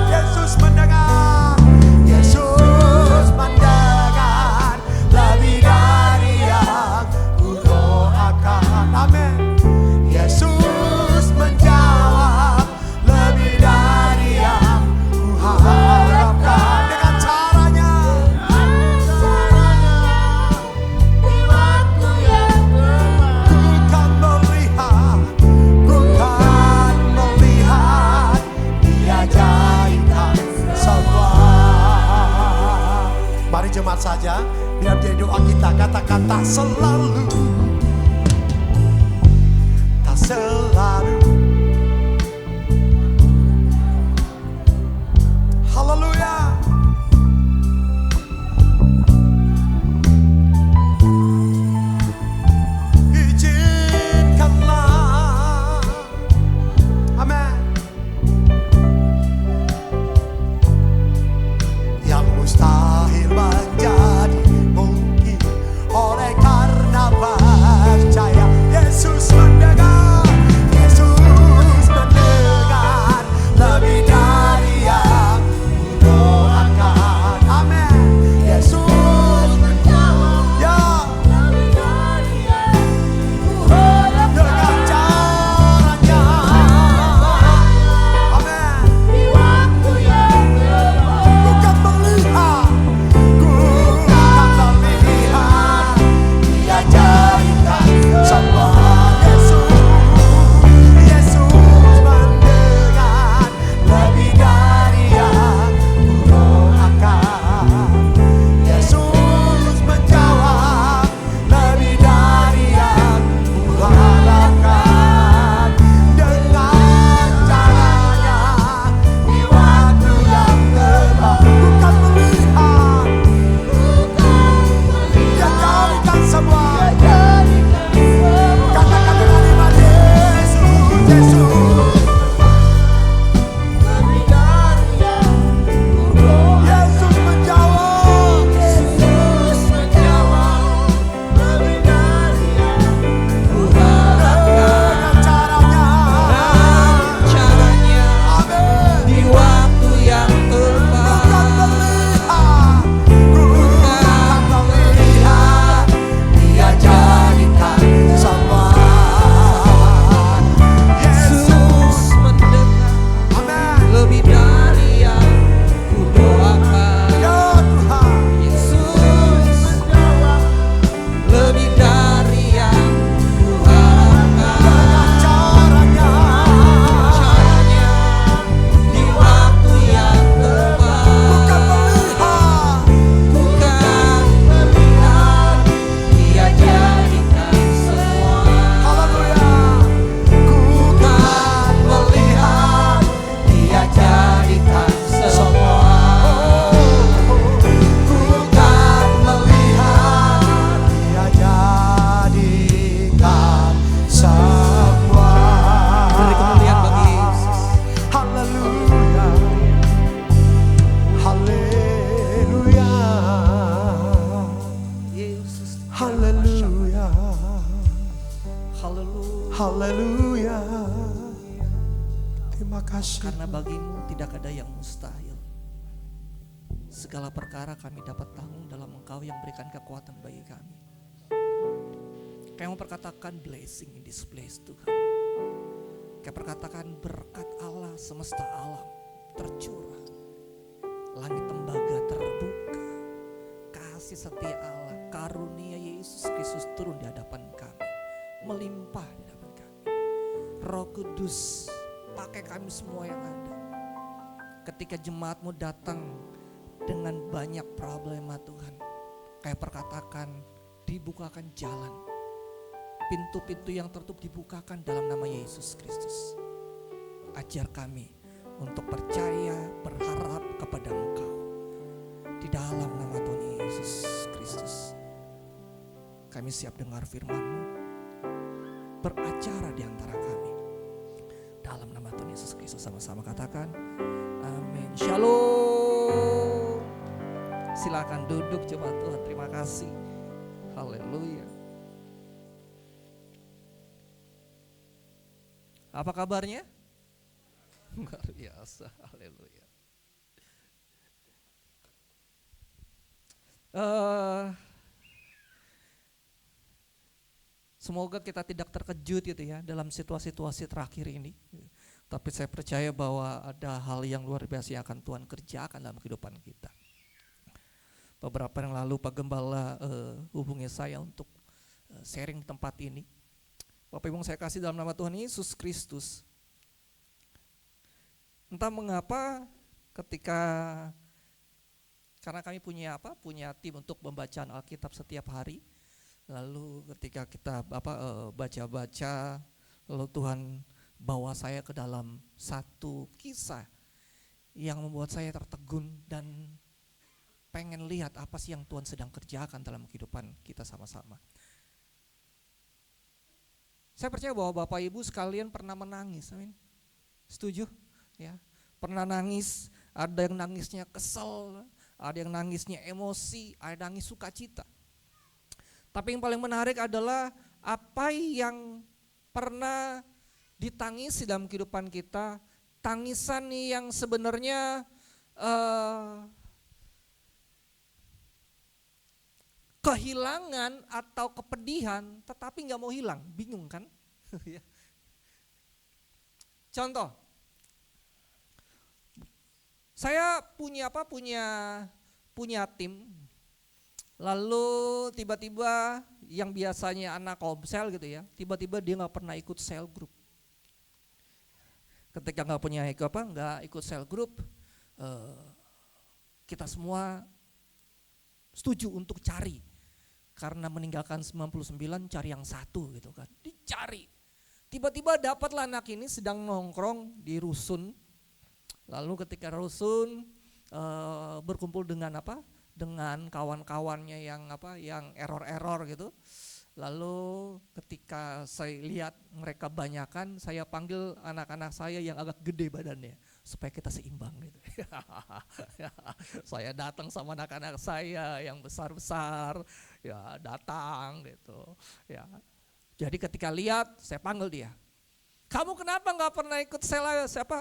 B: Yesus mendengar lebih dari yang kudoakan. Amin. Yesus menjawab lebih dari yang kuharapkan. Dengan caranya di waktu yang tepat. Ku kan melihat Dia jadikan semua. Mari jemaat saja, biar jadi doa kita. Katakan, tak selalu. Tak selalu. Haleluya. Izinkanlah. Amin. Yang mustahil menjadi mungkin oleh karena percaya. Yesus mendengar. Yesus mendengar lebih dari yang kudoakan. Amin. Yesus menjawab, ya, lebih dari yang kuharapkan. Dengan caranya. Amin. Di waktu yang tepat. Ku kan melihat Dia jadikan semua. Yesus mendengar lebih dari yang kudoakan. Yesus menjawab lebih dari yang kuharapkan. Dengan caranya di waktu yang tepat. Bukan melihat, Dia jadikan semua. Katakan dengan iman, Yesus, Yesus. Lebih dari yang kudoakan. Yesus menjawab. Yesus menjawab lebih dari yang kuharapkan. Dengan caranya. Amin.
F: Di waktu yang tepat.
B: Bukan melihat, Dia jadikan semua. Yesus,
F: mendengar
B: amin.
F: lebih dari yang kudoakan.
B: Ya Tuhan.
F: Yesus menjawab lebih dari yang kuharapkan.
B: Dengan caranya.
F: Caranya di waktu yang tepat.
B: Bukan melihat,
F: Bukan melihat, Dia jadikan semua.
B: haleluya. Ku kan
F: Melihat, Dia jadikan semua.
B: Bukan melihat, Dia jadikan semua.
F: Beri kemuliaan bagi Yesus.
B: Haleluya. Haleluya.
F: Yesus.
B: Haleluya.
F: Haleluya.
B: Haleluya. Terima kasih.
F: Karena bagimu tidak ada yang mustahil. Segala perkara kami dapat tanggung dalam Engkau Engkau yang berikan kekuatan bagi kami. Kami memperkatakan blessing in this place Tuhan. Kami perkatakan berkat Allah semesta alam tercurah. Langit tembaga terbuka. Kasih setia Allah, karunia Yesus Kristus turun di hadapan kami. Melimpah di hadapan kami. Roh Kudus, pakai kami semua yang ada. Ketika jemaat-Mu datang dengan banyak problema Tuhan, kayak perkatakan dibukakan jalan. Pintu-pintu yang tertutup dibukakan dalam nama Yesus Kristus. Ajar kami untuk percaya, berharap kepada Engkau. Di dalam nama Tuhan Yesus Kristus. Kami siap dengar firman-Mu. Beracara di antara kami. Dalam nama Tuhan Yesus Kristus, sama-sama katakan amin. Shalom. Silakan duduk jemaat Tuhan. Terima kasih. Haleluya. Apa kabarnya? Luar biasa. Haleluya. Semoga kita tidak terkejut gitu ya dalam situasi-situasi terakhir ini. Tapi saya percaya bahwa ada hal yang luar biasa yang akan Tuhan kerjakan dalam kehidupan kita. Beberapa yang lalu Pak Gembala hubungi saya untuk sharing di tempat ini. Bapak Ibu saya kasih dalam nama Tuhan Yesus Kristus. Entah mengapa karena kami punya tim untuk pembacaan Alkitab setiap hari. Lalu ketika kita baca-baca, lalu Tuhan bawa saya ke dalam satu kisah yang membuat saya tertegun dan pengen lihat apa sih yang Tuhan sedang kerjakan dalam kehidupan kita sama-sama. Saya percaya bahwa Bapak Ibu sekalian pernah menangis, amin. Setuju? Ya, pernah nangis, ada yang nangisnya kesel, ada yang nangisnya emosi, ada yang nangis sukacita. Tapi yang paling menarik adalah apa yang pernah ditangisi dalam kehidupan kita, tangisan yang sebenarnya kehilangan atau kepedihan, tetapi nggak mau hilang, bingung kan? Contoh, saya punya tim, lalu tiba-tiba yang biasanya anak komsel gitu ya, tiba-tiba dia nggak pernah ikut sel group. Ketika nggak ikut sel group, kita semua setuju untuk cari. Karena meninggalkan 99 cari yang satu gitu kan. Dicari. Tiba-tiba dapatlah anak ini sedang nongkrong di rusun. Lalu ketika rusun berkumpul dengan dengan kawan-kawannya yang error-error gitu. Lalu ketika saya lihat mereka banyakan, saya panggil anak-anak saya yang agak gede badannya supaya kita seimbang gitu. Saya datang sama anak-anak saya yang besar-besar, ya datang gitu. Ya. Jadi ketika lihat, saya panggil dia. Kamu kenapa nggak pernah ikut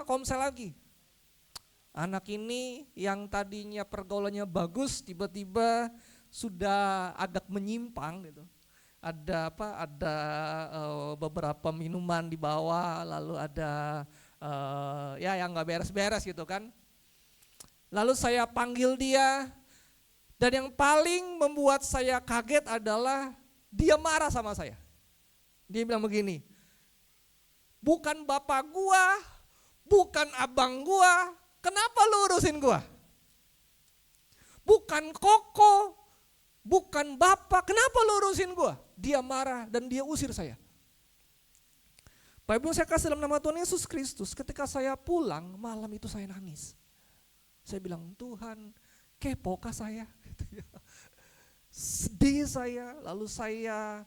F: komsel lagi? Anak ini yang tadinya pergaulannya bagus, tiba-tiba sudah agak menyimpang gitu. Ada beberapa minuman di bawah, lalu ada yang nggak beres-beres gitu kan. Lalu saya panggil dia, dan yang paling membuat saya kaget adalah dia marah sama saya. Dia bilang begini, bukan bapak gua, bukan abang gua, kenapa lu urusin gua? Bukan koko, bukan bapak, kenapa lu urusin gua? Dia marah dan dia usir saya. Bapak Ibu saya kasih dalam nama Tuhan Yesus Kristus, ketika saya pulang malam itu saya nangis. Saya bilang, Tuhan kepokah saya? Sedih saya, lalu saya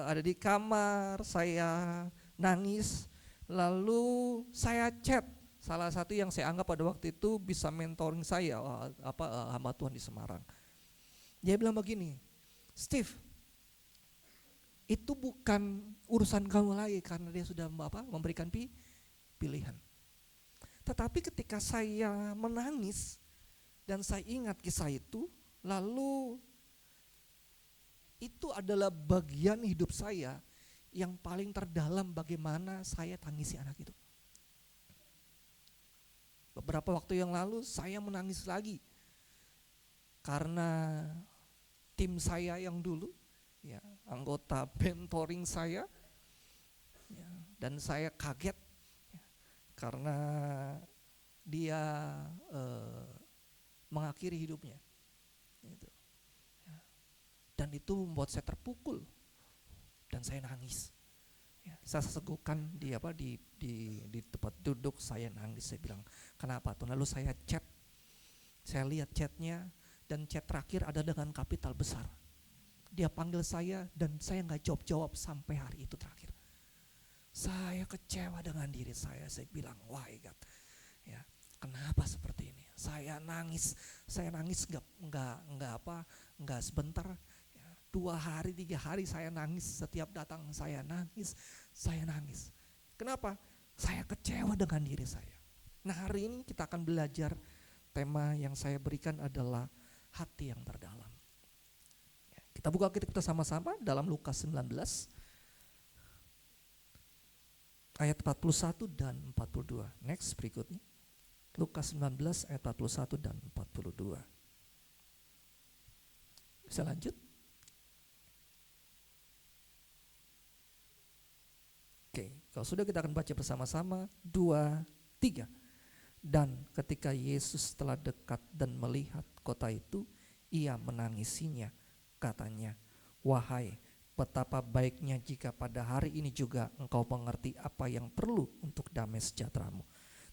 F: ada di kamar, saya nangis, lalu saya chat salah satu yang saya anggap pada waktu itu bisa mentoring saya, hamba Tuhan di Semarang. Dia bilang begini, Steve, itu bukan urusan kamu lagi karena dia sudah memberikan pilihan. Tetapi ketika saya menangis dan saya ingat kisah itu, Lalu itu adalah bagian hidup saya yang paling terdalam bagaimana saya tangisi anak itu. Beberapa waktu yang lalu saya menangis lagi karena tim saya yang dulu, ya, anggota mentoring saya, ya, dan saya kaget ya, karena dia mengakhiri hidupnya, gitu. Ya. Dan itu membuat saya terpukul dan saya nangis. Ya, saya segukan di tempat duduk, saya nangis, saya bilang kenapa tuh. Lalu saya chat, saya lihat chatnya, dan chat terakhir ada dengan kapital besar. Dia panggil saya dan saya nggak jawab sampai hari itu terakhir. Saya kecewa dengan diri saya bilang why God, ya kenapa seperti ini? Saya nangis nggak sebentar. 2 hari 3 hari saya nangis, setiap datang saya nangis. Kenapa? Saya kecewa dengan diri saya. Nah, hari ini kita akan belajar, tema yang saya berikan adalah hati yang terdalam. Kita buka kita sama-sama dalam Lukas 19 ayat 41 dan 42. Next, berikutnya. Lukas 19 ayat 41 dan 42. Bisa lanjut? Oke, kalau sudah kita akan baca bersama-sama, 2, 3. Dan ketika Yesus telah dekat dan melihat kota itu, ia menangisinya. Katanya, wahai betapa baiknya jika pada hari ini juga engkau mengerti apa yang perlu untuk damai sejahteramu.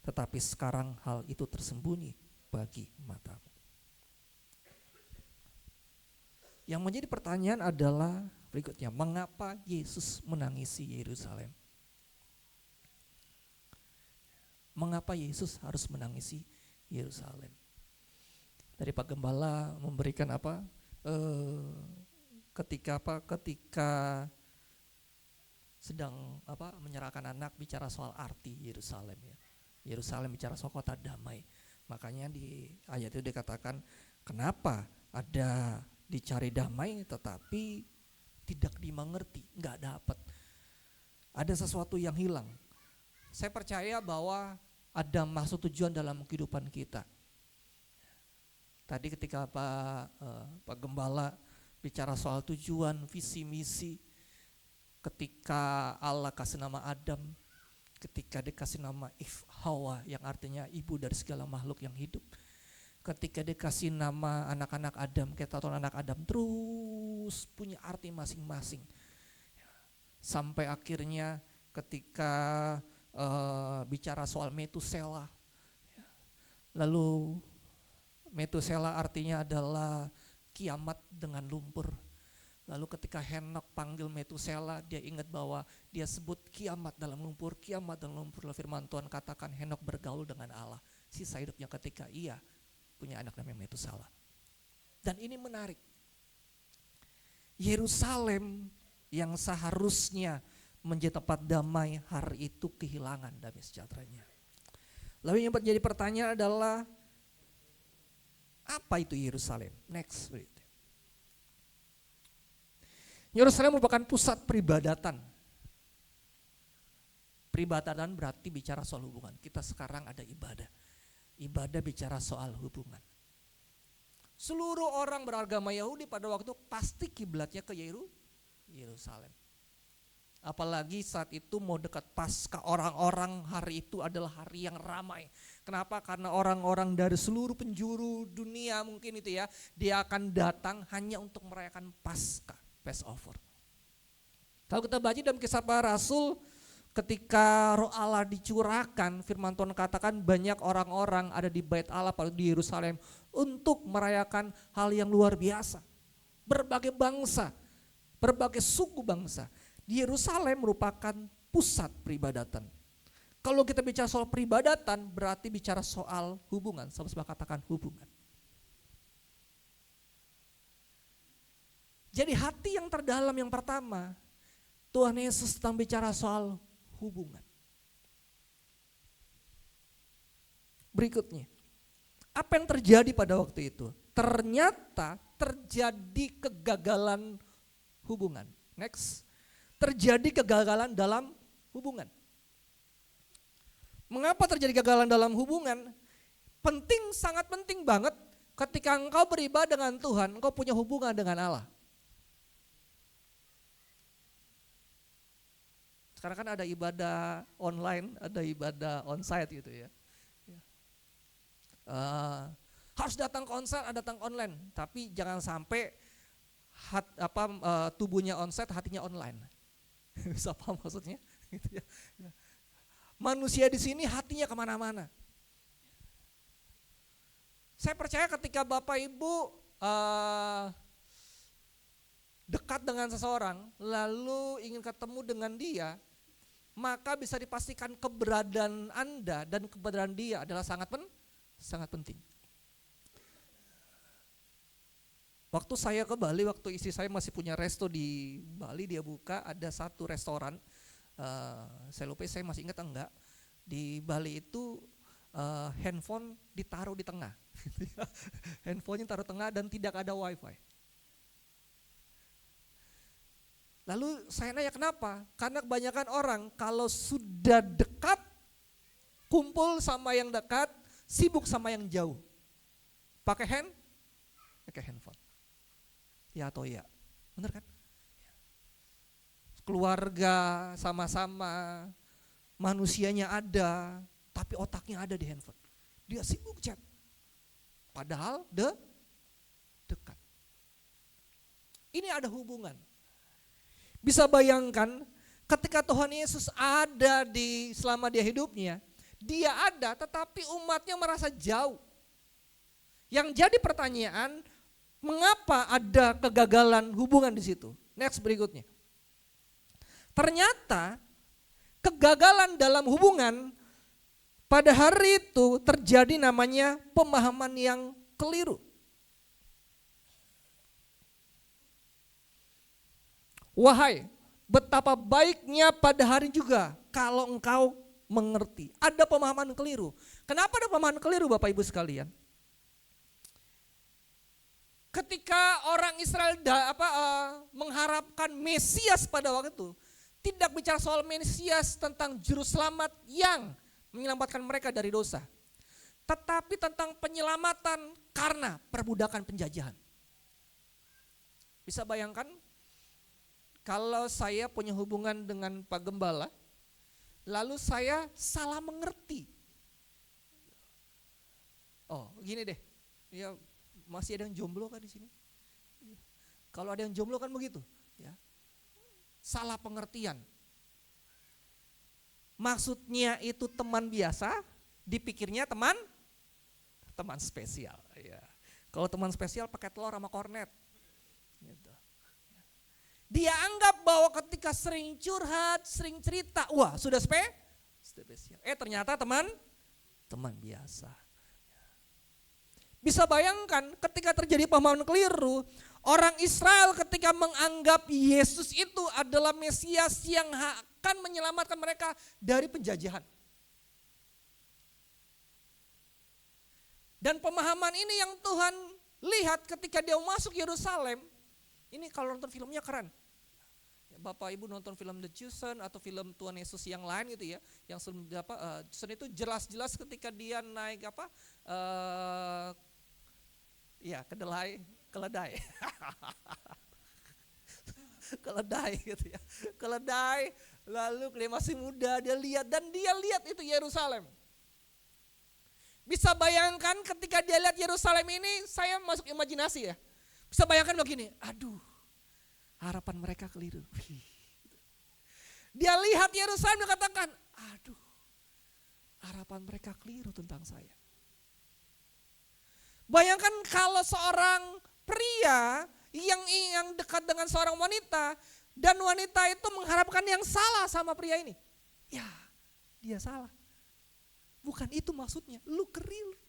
F: Tetapi sekarang hal itu tersembunyi bagi matamu. Yang menjadi pertanyaan adalah berikutnya, mengapa Yesus menangisi Yerusalem? Mengapa Yesus harus menangisi Yerusalem? Dari Pak Gembala memberikan ketika sedang menyerahkan anak, bicara soal arti Yerusalem, ya. Yerusalem bicara soal kota damai. Makanya di ayat itu dikatakan, kenapa ada dicari damai tetapi tidak dimengerti, nggak dapat. Ada sesuatu yang hilang. Saya percaya bahwa ada maksud tujuan dalam kehidupan kita. Tadi ketika Pak Gembala bicara soal tujuan, visi, misi, ketika Allah kasih nama Adam, ketika dikasih nama Hawa yang artinya ibu dari segala makhluk yang hidup, ketika dikasih nama anak-anak Adam, kita tahu anak Adam terus punya arti masing-masing. Sampai akhirnya ketika bicara soal Metusela, lalu Metusela artinya adalah kiamat dengan lumpur. Lalu ketika Henok panggil Metusela, dia ingat bahwa dia sebut kiamat dalam lumpur. Lalu firman Tuhan katakan Henok bergaul dengan Allah sisa hidupnya ketika ia punya anak namanya Metusela. Dan ini menarik. Yerusalem yang seharusnya menjadi tempat damai, hari itu kehilangan damai sejahteranya. Lalu yang menjadi pertanyaan adalah, apa itu Yerusalem? Next. Yerusalem merupakan pusat peribadatan. Peribadatan berarti bicara soal hubungan. Kita sekarang ada ibadah. Ibadah bicara soal hubungan. Seluruh orang beragama Yahudi pada waktu itu pasti kiblatnya ke Yerusalem. Apalagi saat itu mau dekat Paskah, orang-orang hari itu adalah hari yang ramai. Kenapa? Karena orang-orang dari seluruh penjuru dunia mungkin itu ya, dia akan datang hanya untuk merayakan Paskah, Passover. Kalau kita baca dalam Kisah Para Rasul, ketika Roh Allah dicurahkan, firman Tuhan katakan banyak orang-orang ada di Bait Allah pada di Yerusalem untuk merayakan hal yang luar biasa. Berbagai bangsa, berbagai suku bangsa. Di Yerusalem merupakan pusat peribadatan. Kalau kita bicara soal peribadatan, berarti bicara soal hubungan. Sama-sama katakan hubungan. Jadi hati yang terdalam yang pertama, Tuhan Yesus sedang bicara soal hubungan. Berikutnya, apa yang terjadi pada waktu itu? ternyata terjadi kegagalan hubungan. Next. Terjadi kegagalan dalam hubungan. Mengapa terjadi kegagalan dalam hubungan? Penting, sangat penting banget ketika engkau beribadah dengan Tuhan, engkau punya hubungan dengan Allah. Sekarang kan ada ibadah online, ada ibadah onsite gitu ya. Harus datang konser, ada datang online, tapi jangan sampai tubuhnya onsite, hatinya online. Bisa paham maksudnya? Gitu ya. Manusia di sini hatinya kemana-mana. Saya percaya ketika Bapak Ibu dekat dengan seseorang, lalu ingin ketemu dengan dia, maka bisa dipastikan keberadaan Anda dan keberadaan dia adalah sangat penting. Waktu saya ke Bali, waktu istri saya masih punya resto di Bali, dia buka ada satu restoran, saya lupa saya masih ingat enggak, di Bali itu handphone ditaruh di tengah, handphonenya taruh tengah dan tidak ada wifi. Lalu saya nanya kenapa? Karena kebanyakan orang kalau sudah dekat, kumpul sama yang dekat, sibuk sama yang jauh. Pakai handphone. Ya atau ya, bener kan? Keluarga sama-sama, manusianya ada, tapi otaknya ada di handphone. Dia sibuk chat, padahal dekat. Ini ada hubungan. Bisa bayangkan ketika Tuhan Yesus ada selama dia hidupnya, dia ada tetapi umatnya merasa jauh. Yang jadi pertanyaan, mengapa ada kegagalan hubungan di situ? Next berikutnya. Ternyata kegagalan dalam hubungan pada hari itu terjadi namanya pemahaman yang keliru. Wahai, betapa baiknya pada hari juga kalau engkau mengerti. Ada pemahaman keliru. Kenapa ada pemahaman keliru Bapak Ibu sekalian? Ketika orang Israel mengharapkan Mesias pada waktu itu, tidak bicara soal Mesias tentang juru selamat yang menyelamatkan mereka dari dosa. Tetapi tentang penyelamatan karena perbudakan penjajahan. Bisa bayangkan? Kalau saya punya hubungan dengan Pak Gembala, lalu saya salah mengerti. Oh, gini deh. Ya, masih ada yang jomblo kan di sini? Kalau ada yang jomblo kan begitu, ya. Salah pengertian. Maksudnya itu teman biasa, dipikirnya teman spesial, ya. Kalau teman spesial pakai telur sama kornet. Gitu. Dia anggap bahwa ketika sering curhat, sering cerita, wah sudah spesial. Ternyata teman biasa. Bisa bayangkan ketika terjadi pemahaman keliru, orang Israel ketika menganggap Yesus itu adalah Mesias yang akan menyelamatkan mereka dari penjajahan. Dan pemahaman ini yang Tuhan lihat ketika dia masuk Yerusalem. Ini kalau nonton filmnya keren. Bapak Ibu nonton film The Chosen atau film Tuhan Yesus yang lain gitu ya. Yang Chosen itu jelas-jelas ketika dia naik keledai. Keledai gitu ya. Keledai, lalu dia masih muda, dia lihat itu Yerusalem. Bisa bayangkan ketika dia lihat Yerusalem ini, saya masuk imajinasi ya. Bisa bayangkan begini, aduh, harapan mereka keliru. Dia lihat Yerusalem dan katakan, aduh, harapan mereka keliru tentang saya. Bayangkan kalau seorang pria yang dekat dengan seorang wanita, dan wanita itu mengharapkan yang salah sama pria ini. Ya, dia salah. Bukan itu maksudnya, lu keliru.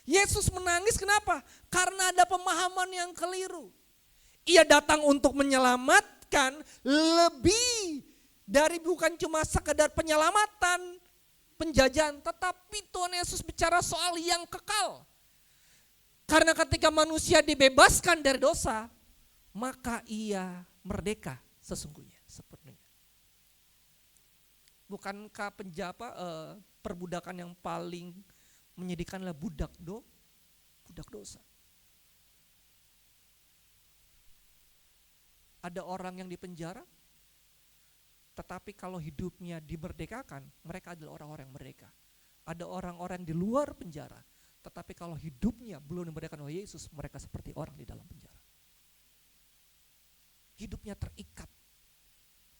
F: Yesus menangis kenapa? Karena ada pemahaman yang keliru. Ia datang untuk menyelamatkan lebih dari bukan cuma sekedar penyelamatan penjajahan, tetapi Tuhan Yesus bicara soal yang kekal. Karena ketika manusia dibebaskan dari dosa, maka ia merdeka sesungguhnya sepenuhnya. Bukankah perbudakan yang paling menyedihkan adalah budak dosa. Ada orang yang dipenjara, tetapi kalau hidupnya dimerdekakan, mereka adalah orang-orang yang merdeka. Ada orang-orang di luar penjara, tetapi kalau hidupnya belum dimerdekakan oleh Yesus, mereka seperti orang di dalam penjara. Hidupnya terikat.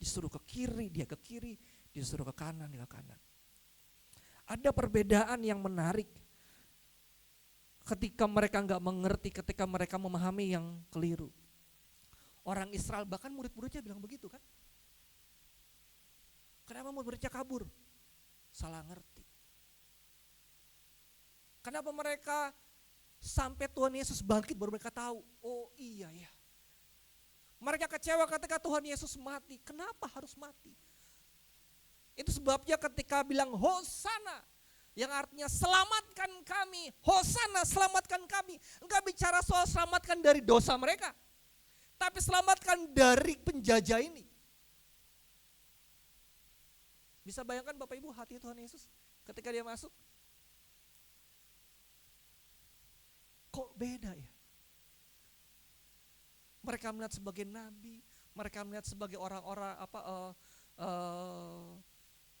F: Disuruh ke kiri, dia ke kiri, disuruh ke kanan, dia ke kanan. Ada perbedaan yang menarik ketika mereka nggak mengerti, ketika mereka memahami yang keliru. Orang Israel, bahkan murid-muridnya bilang begitu kan. Kenapa murid-muridnya kabur? Salah ngerti. Kenapa mereka sampai Tuhan Yesus bangkit baru mereka tahu, oh iya ya. Mereka kecewa ketika Tuhan Yesus mati. Kenapa harus mati? Itu sebabnya ketika bilang Hosana, yang artinya selamatkan kami, Hosana selamatkan kami. Enggak bicara soal selamatkan dari dosa mereka, tapi selamatkan dari penjajah ini. Bisa bayangkan Bapak Ibu hati Tuhan Yesus ketika dia masuk? Kok beda ya? Mereka melihat sebagai nabi, mereka melihat sebagai orang-orang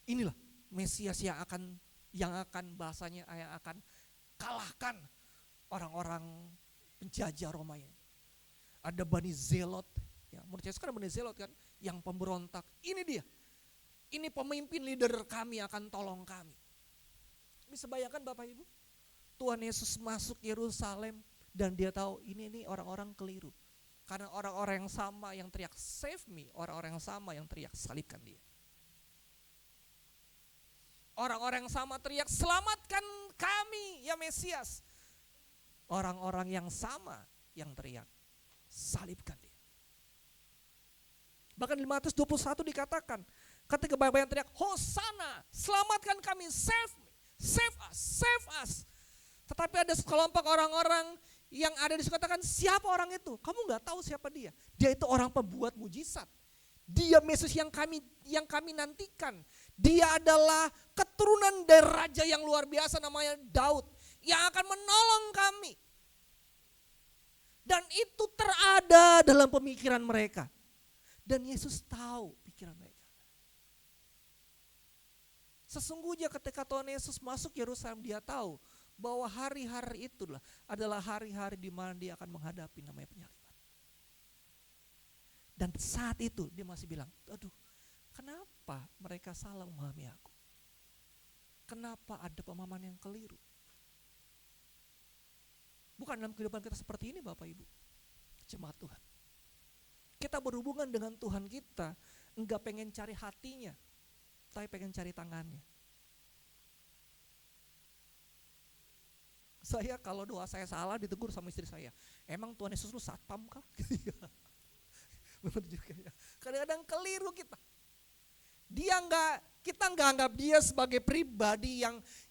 F: inilah Mesias yang akan bahasanya yang akan kalahkan orang-orang penjajah Roma ini. Ada Bani Zelot, ya, menurut saya sekarang Bani Zelot kan, yang pemberontak. Ini dia, ini pemimpin leader kami akan tolong kami. Bisa bayangkan Bapak Ibu, Tuhan Yesus masuk Yerusalem dan dia tahu ini orang-orang keliru. Karena orang-orang yang sama yang teriak save me, orang-orang yang sama yang teriak salibkan dia. Orang-orang yang sama teriak selamatkan kami ya Mesias. Orang-orang yang sama yang teriak salibkan dia. Bahkan di Matius 21 dikatakan, ketika banyak yang teriak Hosana, selamatkan kami, save me, save us. Tetapi ada sekelompok orang-orang yang ada di situ katakan, siapa orang itu? Kamu nggak tahu siapa dia. Dia itu orang pembuat mujizat. Dia Mesias yang kami nantikan. Dia adalah keturunan dari raja yang luar biasa namanya Daud, yang akan menolong kami. Dan itu terada dalam pemikiran mereka. Dan Yesus tahu pikiran mereka. Sesungguhnya ketika Tuhan Yesus masuk Yerusalem, dia tahu bahwa hari-hari itulah adalah hari-hari di mana dia akan menghadapi namanya penyaliban. Dan saat itu dia masih bilang, aduh, kenapa mereka salah memahami aku? Kenapa ada pemahaman yang keliru? Bukan dalam kehidupan kita seperti ini Bapak Ibu, jemaat Tuhan. Kita berhubungan dengan Tuhan kita, enggak pengen cari hatinya, tapi pengen cari tangannya. Saya kalau doa saya salah ditegur sama istri saya. Emang Tuhan Yesus lu satpam kah? Benar juga ya. Kadang-kadang keliru kita. Kita nggak anggap dia sebagai pribadi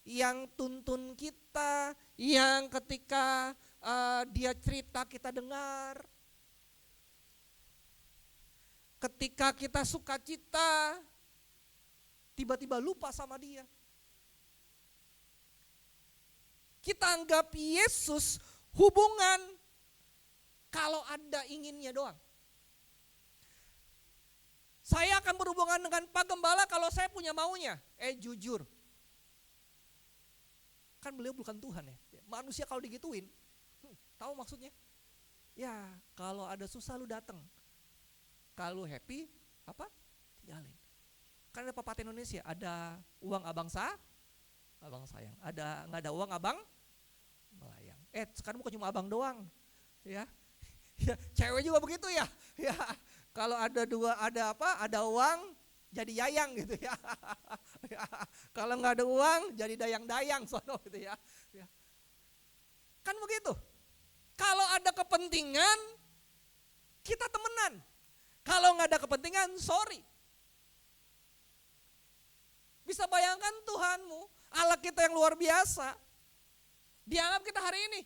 F: yang tuntun kita, yang ketika dia cerita kita dengar. Ketika kita sukacita, tiba-tiba lupa sama dia. Kita anggap Yesus hubungan kalau ada inginnya doang. Saya akan berhubungan dengan Pak Gembala kalau saya punya maunya. Jujur. Kan beliau bukan Tuhan ya. Manusia kalau digituin, tahu maksudnya? Ya kalau ada susah lu datang. Kalau happy, tinggalin. Kan ada pepatah Indonesia, ada uang abang sayang. Nggak ada uang abang melayang. Sekarang bukan cuma abang doang, ya. Ya, cewek juga begitu ya. Ya, kalau ada uang jadi yayang gitu ya. Ya, kalau nggak ada uang jadi dayang-dayang sono gitu ya. Ya. Kan begitu. Kalau ada kepentingan kita temenan. Kalau nggak ada kepentingan, sorry. Bisa bayangkan Tuhanmu, Allah kita yang luar biasa, dianggap kita hari ini.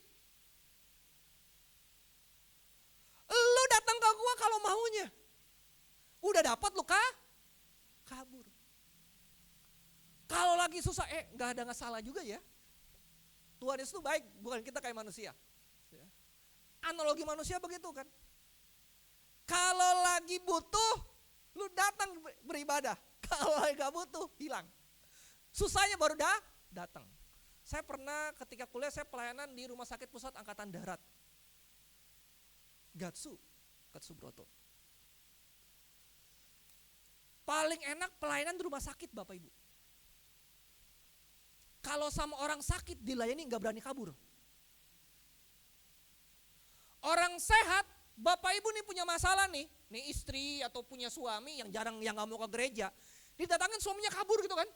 F: udah dapat lu kabur. Kalau lagi susah, nggak salah juga ya. Tuhan Yesus itu baik, bukan kita kayak manusia. Analogi manusia begitu kan. Kalau lagi butuh, lu datang beribadah. Kalau lagi gak butuh, hilang. Susahnya baru datang. Saya pernah ketika kuliah, saya pelayanan di Rumah Sakit Pusat Angkatan Darat. Gatsu Broto. Paling enak pelayanan di rumah sakit Bapak Ibu. Kalau sama orang sakit dilayani gak berani kabur. Orang sehat, Bapak Ibu nih punya masalah nih istri atau punya suami yang gak mau ke gereja, didatangin suaminya kabur gitu kan.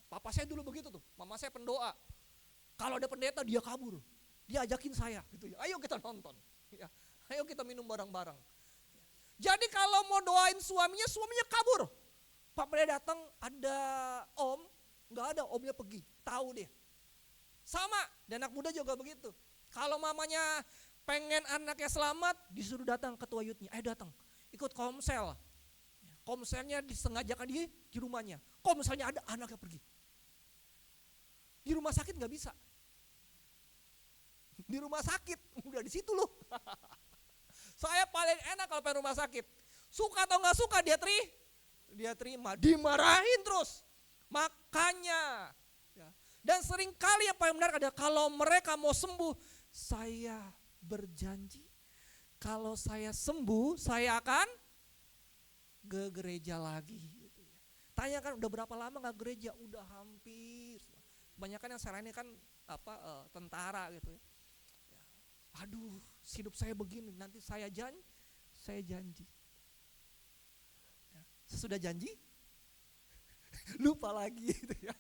F: Papa saya dulu begitu tuh, mama saya pendoa. Kalau ada pendeta dia kabur, dia ajakin saya gitu ya, ayo kita nonton, ya, ayo kita minum bareng-bareng. Jadi kalau mau doain suaminya kabur. Pak pendeta datang ada om, nggak ada, omnya pergi, tahu deh. Sama, dan anak muda juga begitu. Kalau mamanya pengen anaknya selamat, disuruh datang ketua youth-nya, datang, ikut komsel. Komselnya disengajakan di rumahnya. Komselnya ada, anaknya pergi. Di rumah sakit nggak bisa. Di rumah sakit, udah di situ loh. Saya paling enak kalau pengen rumah sakit. Suka atau nggak suka dia terima, dimarahin terus. Makanya, ya. Dan sering kali yang paling menarik adalah kalau mereka mau sembuh, saya berjanji kalau saya sembuh saya akan ke gereja lagi. Gitu ya. Tanya kan udah berapa lama nggak gereja? Udah hampir. Kebanyakan yang saya ini kan tentara gitu ya. Aduh, hidup saya begini, nanti saya janji. Ya. Sesudah janji, lupa lagi gitu ya.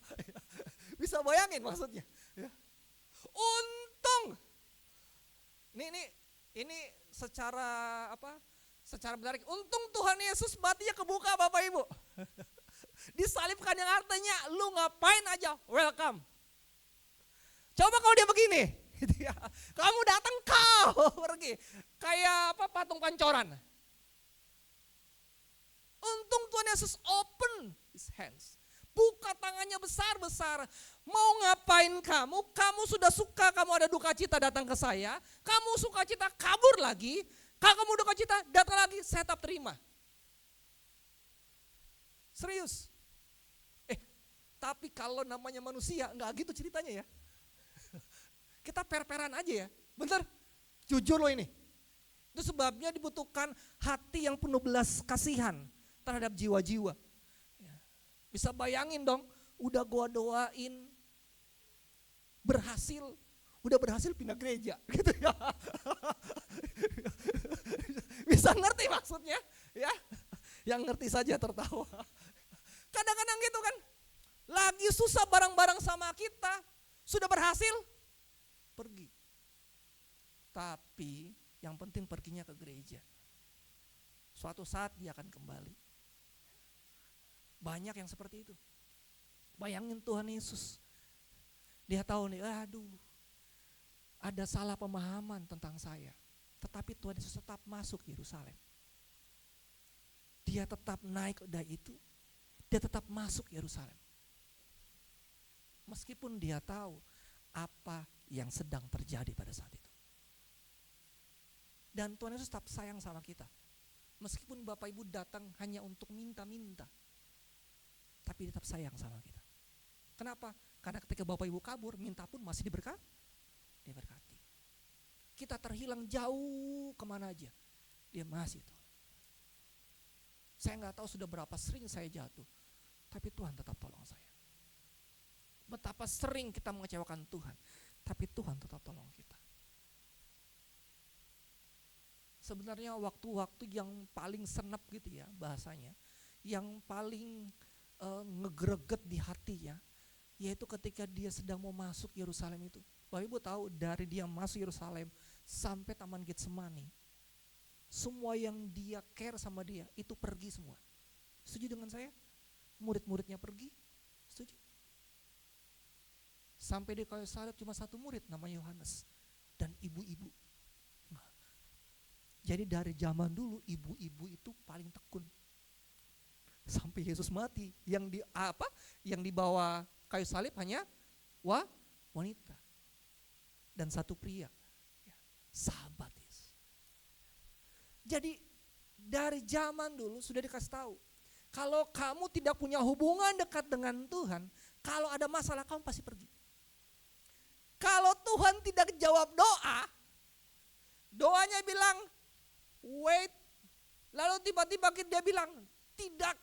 F: Bisa bayangin maksudnya. Ya. Untung, ini secara menarik. Untung Tuhan Yesus matinya kebuka Bapak Ibu. Disalibkan yang artinya lu ngapain aja, welcome. Coba kalau dia begini. Gitu ya. Kamu datang kau pergi kayak patung pancoran. Untung Tuhan Yesus open his hands, buka tangannya besar-besar. Mau ngapain kamu? Kamu sudah suka, kamu ada duka cita datang ke saya. Kamu suka cita kabur lagi. Kalau kamu duka cita datang lagi, saya tetap terima. Serius. Tapi kalau namanya manusia nggak gitu ceritanya ya. Kita per-peran aja ya, bener, jujur loh ini. Itu sebabnya dibutuhkan hati yang penuh belas kasihan terhadap jiwa-jiwa. Bisa bayangin dong, udah gua doain, udah berhasil pindah gereja, gitu ya. Bisa ngerti maksudnya, ya? Yang ngerti saja tertawa. Kadang-kadang gitu kan, lagi susah barang-barang sama kita, sudah berhasil, pergi. Tapi yang penting perginya ke gereja. Suatu saat dia akan kembali. Banyak yang seperti itu. Bayangin Tuhan Yesus. Dia tahu nih, ada salah pemahaman tentang saya. Tetapi Tuhan Yesus tetap masuk Yerusalem. Dia tetap naik kuda itu. Dia tetap masuk Yerusalem. Meskipun dia tahu apa yang sedang terjadi pada saat itu. Dan Tuhan Yesus tetap sayang sama kita. Meskipun Bapak Ibu datang hanya untuk minta-minta, tapi dia tetap sayang sama kita. Kenapa? Karena ketika Bapak Ibu kabur, minta pun masih diberkati. Kita terhilang jauh kemana aja, dia masih tahu. Saya nggak tahu sudah berapa sering saya jatuh, tapi Tuhan tetap tolong saya. Betapa sering kita mengecewakan Tuhan, tapi Tuhan tetap tolong kita. Sebenarnya waktu-waktu yang paling senep gitu ya bahasanya, yang paling ngegreget di hatinya, yaitu ketika dia sedang mau masuk Yerusalem itu. Bapak Ibu tahu dari dia masuk Yerusalem sampai Taman Getsemani, semua yang dia care sama dia itu pergi semua. Setuju dengan saya? Murid-muridnya pergi, setuju? Sampai di kayu salib cuma satu murid namanya Yohanes dan ibu-ibu. Jadi dari zaman dulu ibu-ibu itu paling tekun. Sampai Yesus mati. Yang dibawa kayu salib hanya wanita dan satu pria. Ya, sahabat Yesus. Jadi dari zaman dulu sudah dikasih tahu, kalau kamu tidak punya hubungan dekat dengan Tuhan, kalau ada masalah kamu pasti pergi. Kalau Tuhan tidak jawab doanya bilang wait, lalu tiba-tiba dia bilang tidak,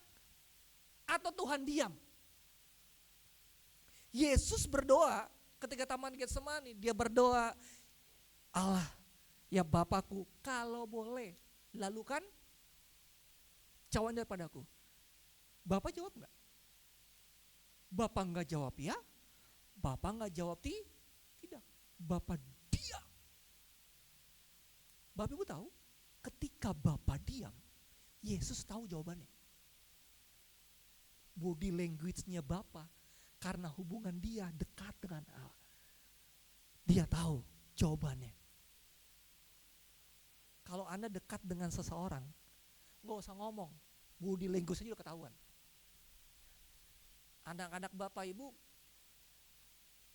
F: atau Tuhan diam. Yesus berdoa ketika Taman Getsemani, dia berdoa, Allah ya Bapakku, kalau boleh lalukan cawan daripadaku. Bapak jawab enggak? Bapak enggak jawab ya, Bapak enggak jawab tidak. Bapak diam. Bapak Ibu tahu, ketika Bapak diam, Yesus tahu jawabannya. Body language-nya Bapak, karena hubungan dia dekat dengan Allah. Dia tahu jawabannya. Kalau Anda dekat dengan seseorang, nggak usah ngomong, body language aja udah ketahuan. Anak-anak Bapak Ibu,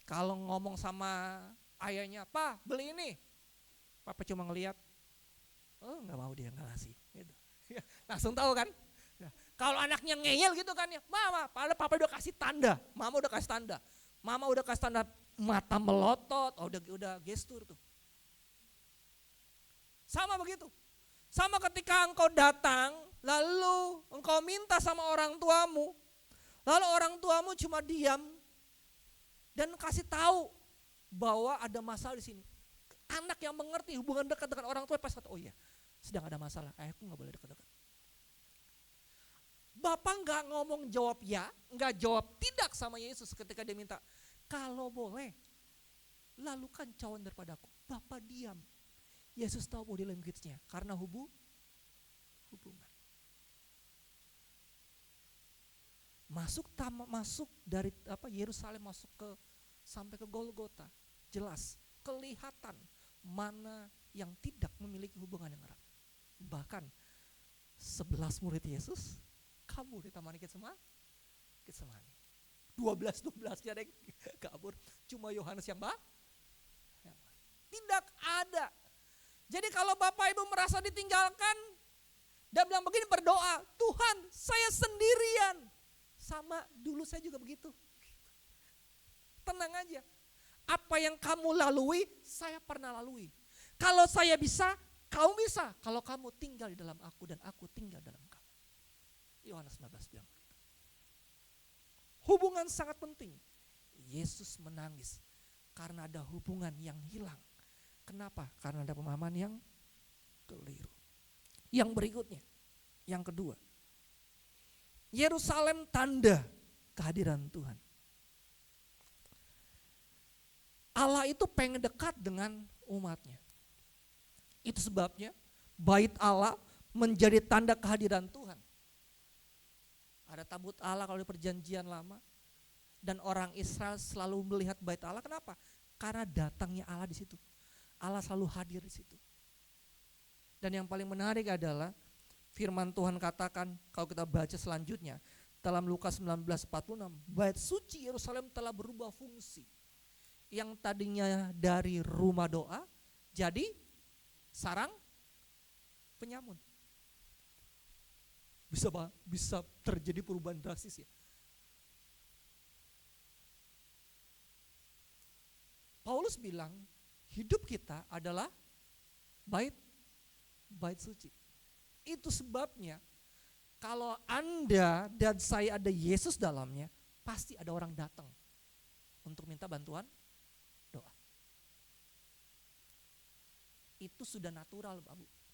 F: kalau ngomong sama ayahnya, Pak beli ini, Papa cuma ngelihat, oh nggak mau, dia nggak ngasih. Gitu. Langsung tahu kan? Kalau anaknya ngeyel gitu kan ya, Mama, padahal Papa udah kasih tanda, Mama udah kasih tanda, Mama udah kasih tanda mata melotot, udah gestur tuh. Sama begitu. Sama ketika engkau datang, lalu engkau minta sama orang tuamu, lalu orang tuamu cuma diam dan kasih tahu bahwa ada masalah di sini. Anak yang mengerti hubungan dekat dengan orang tua pasti kata, oh iya, sedang ada masalah, ayahku nggak boleh dekat-dekat. Bapak nggak ngomong jawab ya, nggak jawab tidak sama Yesus ketika dia minta, kalau boleh, lalukan cawan daripadaku. Bapak diam. Yesus tahu body language-nya karena hubungan. Masuk dari Yerusalem masuk sampai ke Golgota, jelas kelihatan mana yang tidak memiliki hubungan yang erat. Bahkan 11 murid Yesus kabur di Taman Getsemani. 12-12 ada yang kabur, cuma Yohanes yang tidak ada. Jadi kalau Bapak Ibu merasa ditinggalkan, dia bilang begini, berdoa, Tuhan saya sendirian. Sama dulu saya juga begitu. Tenang aja, apa yang kamu lalui, saya pernah lalui. Kalau saya bisa, kamu bisa. Kalau kamu tinggal di dalam aku dan aku tinggal dalam kamu. Yohanes 19 bilang begitu. Hubungan sangat penting. Yesus menangis karena ada hubungan yang hilang. Kenapa? Karena ada pemahaman yang keliru. Yang berikutnya, yang kedua, Yerusalem tanda kehadiran Tuhan. Allah itu pengen dekat dengan umatnya. Itu sebabnya bait Allah menjadi tanda kehadiran Tuhan. Ada tabut Allah kalau di perjanjian lama. Dan orang Israel selalu melihat bait Allah. Kenapa? Karena datangnya Allah di situ. Allah selalu hadir di situ. Dan yang paling menarik adalah firman Tuhan katakan, kalau kita baca selanjutnya dalam Lukas 19:46, bait suci Yerusalem telah berubah fungsi. Yang tadinya dari rumah doa jadi sarang penyamun. Bisa terjadi perubahan drastis ya. Paulus bilang hidup kita adalah bait suci. Itu sebabnya kalau Anda dan saya ada Yesus dalamnya, pasti ada orang datang untuk minta bantuan doa. Itu sudah natural, Bapak.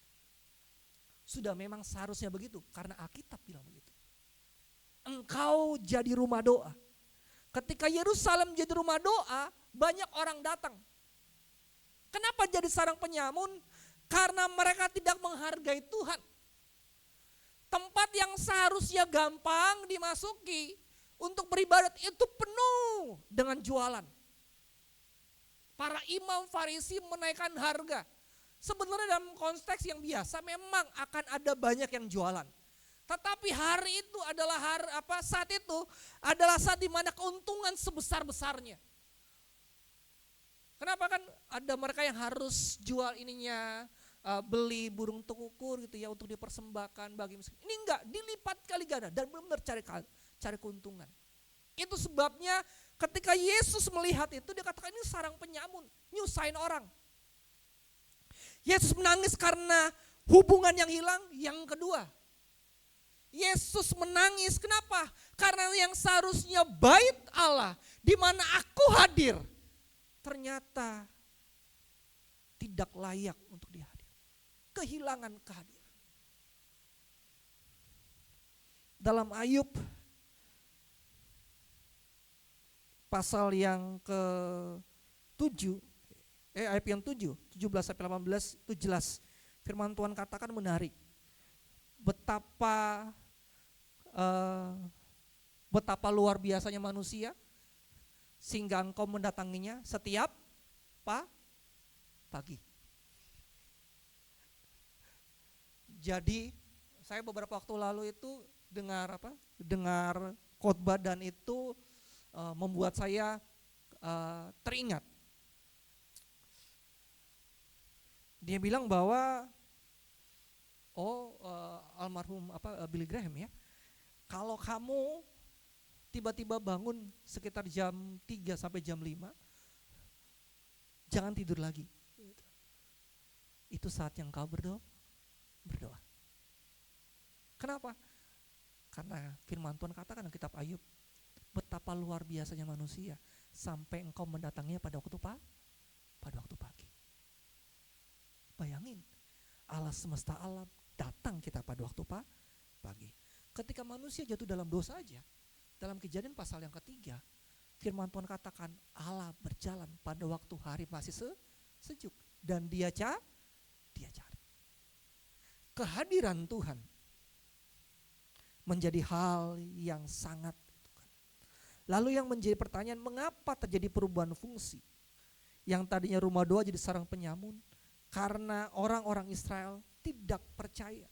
F: Sudah memang seharusnya begitu karena Alkitab bilang begitu. Engkau jadi rumah doa. Ketika Yerusalem jadi rumah doa, banyak orang datang. Kenapa jadi sarang penyamun? Karena mereka tidak menghargai Tuhan. Tempat yang seharusnya gampang dimasuki untuk beribadat itu penuh dengan jualan. Para imam Farisi menaikkan harga. Sebenarnya dalam konteks yang biasa memang akan ada banyak yang jualan. Tetapi hari itu adalah saat itu adalah saat di mana keuntungan sebesar-besarnya. Kenapa kan ada mereka yang harus jual ininya, beli burung tekukur gitu ya untuk dipersembahkan bagi miskin. Ini enggak, dilipat kali ganda dan benar-benar cari keuntungan. Itu sebabnya ketika Yesus melihat itu dia katakan ini sarang penyamun, nyusahin orang. Yesus menangis karena hubungan yang hilang. Yang kedua, Yesus menangis kenapa? Karena yang seharusnya bait Allah di mana aku hadir ternyata tidak layak untuk dihadir. Kehilangan kehadiran. Dalam Ayub pasal yang ke-7, ayat yang 7, 17 sampai 18 itu jelas. Firman Tuhan katakan menarik. Betapa luar biasanya manusia sehingga engkau mendatanginya setiap pagi. Jadi saya beberapa waktu lalu itu dengar khotbah dan itu membuat saya teringat. Dia bilang bahwa almarhum Billy Graham ya. Kalau kamu tiba-tiba bangun sekitar jam 3 sampai jam 5, jangan tidur lagi. Itu saat yang kau berdoa. Kenapa? Karena firman Tuhan katakan dalam kitab Ayub, betapa luar biasanya manusia sampai engkau mendatanginya pada waktu pagi. Bayangin, Allah semesta alam datang kita pada waktu pagi. Ketika manusia jatuh dalam dosa aja, dalam Kejadian pasal yang ke-3, firman Tuhan katakan Allah berjalan pada waktu hari masih sejuk dan dia cari. Kehadiran Tuhan menjadi hal yang sangat. Lalu yang menjadi pertanyaan, mengapa terjadi perubahan fungsi? Yang tadinya rumah doa jadi sarang penyamun, karena orang-orang Israel tidak percaya.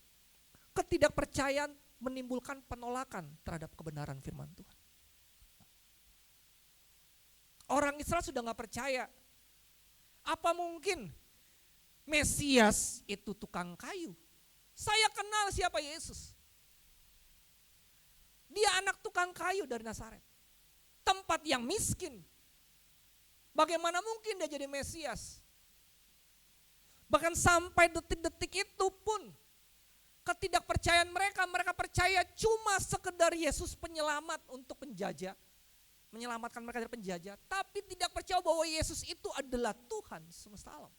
F: Ketidakpercayaan menimbulkan penolakan terhadap kebenaran firman Tuhan. Orang Israel sudah gak percaya. Apa mungkin Mesias itu tukang kayu? Saya kenal siapa Yesus. Dia anak tukang kayu dari Nazaret. Tempat yang miskin. Bagaimana mungkin dia jadi Mesias? Bahkan sampai detik-detik itu pun ketidakpercayaan mereka percaya cuma sekedar Yesus penyelamat untuk penjajah, menyelamatkan mereka dari penjajah, tapi tidak percaya bahwa Yesus itu adalah Tuhan semesta alam.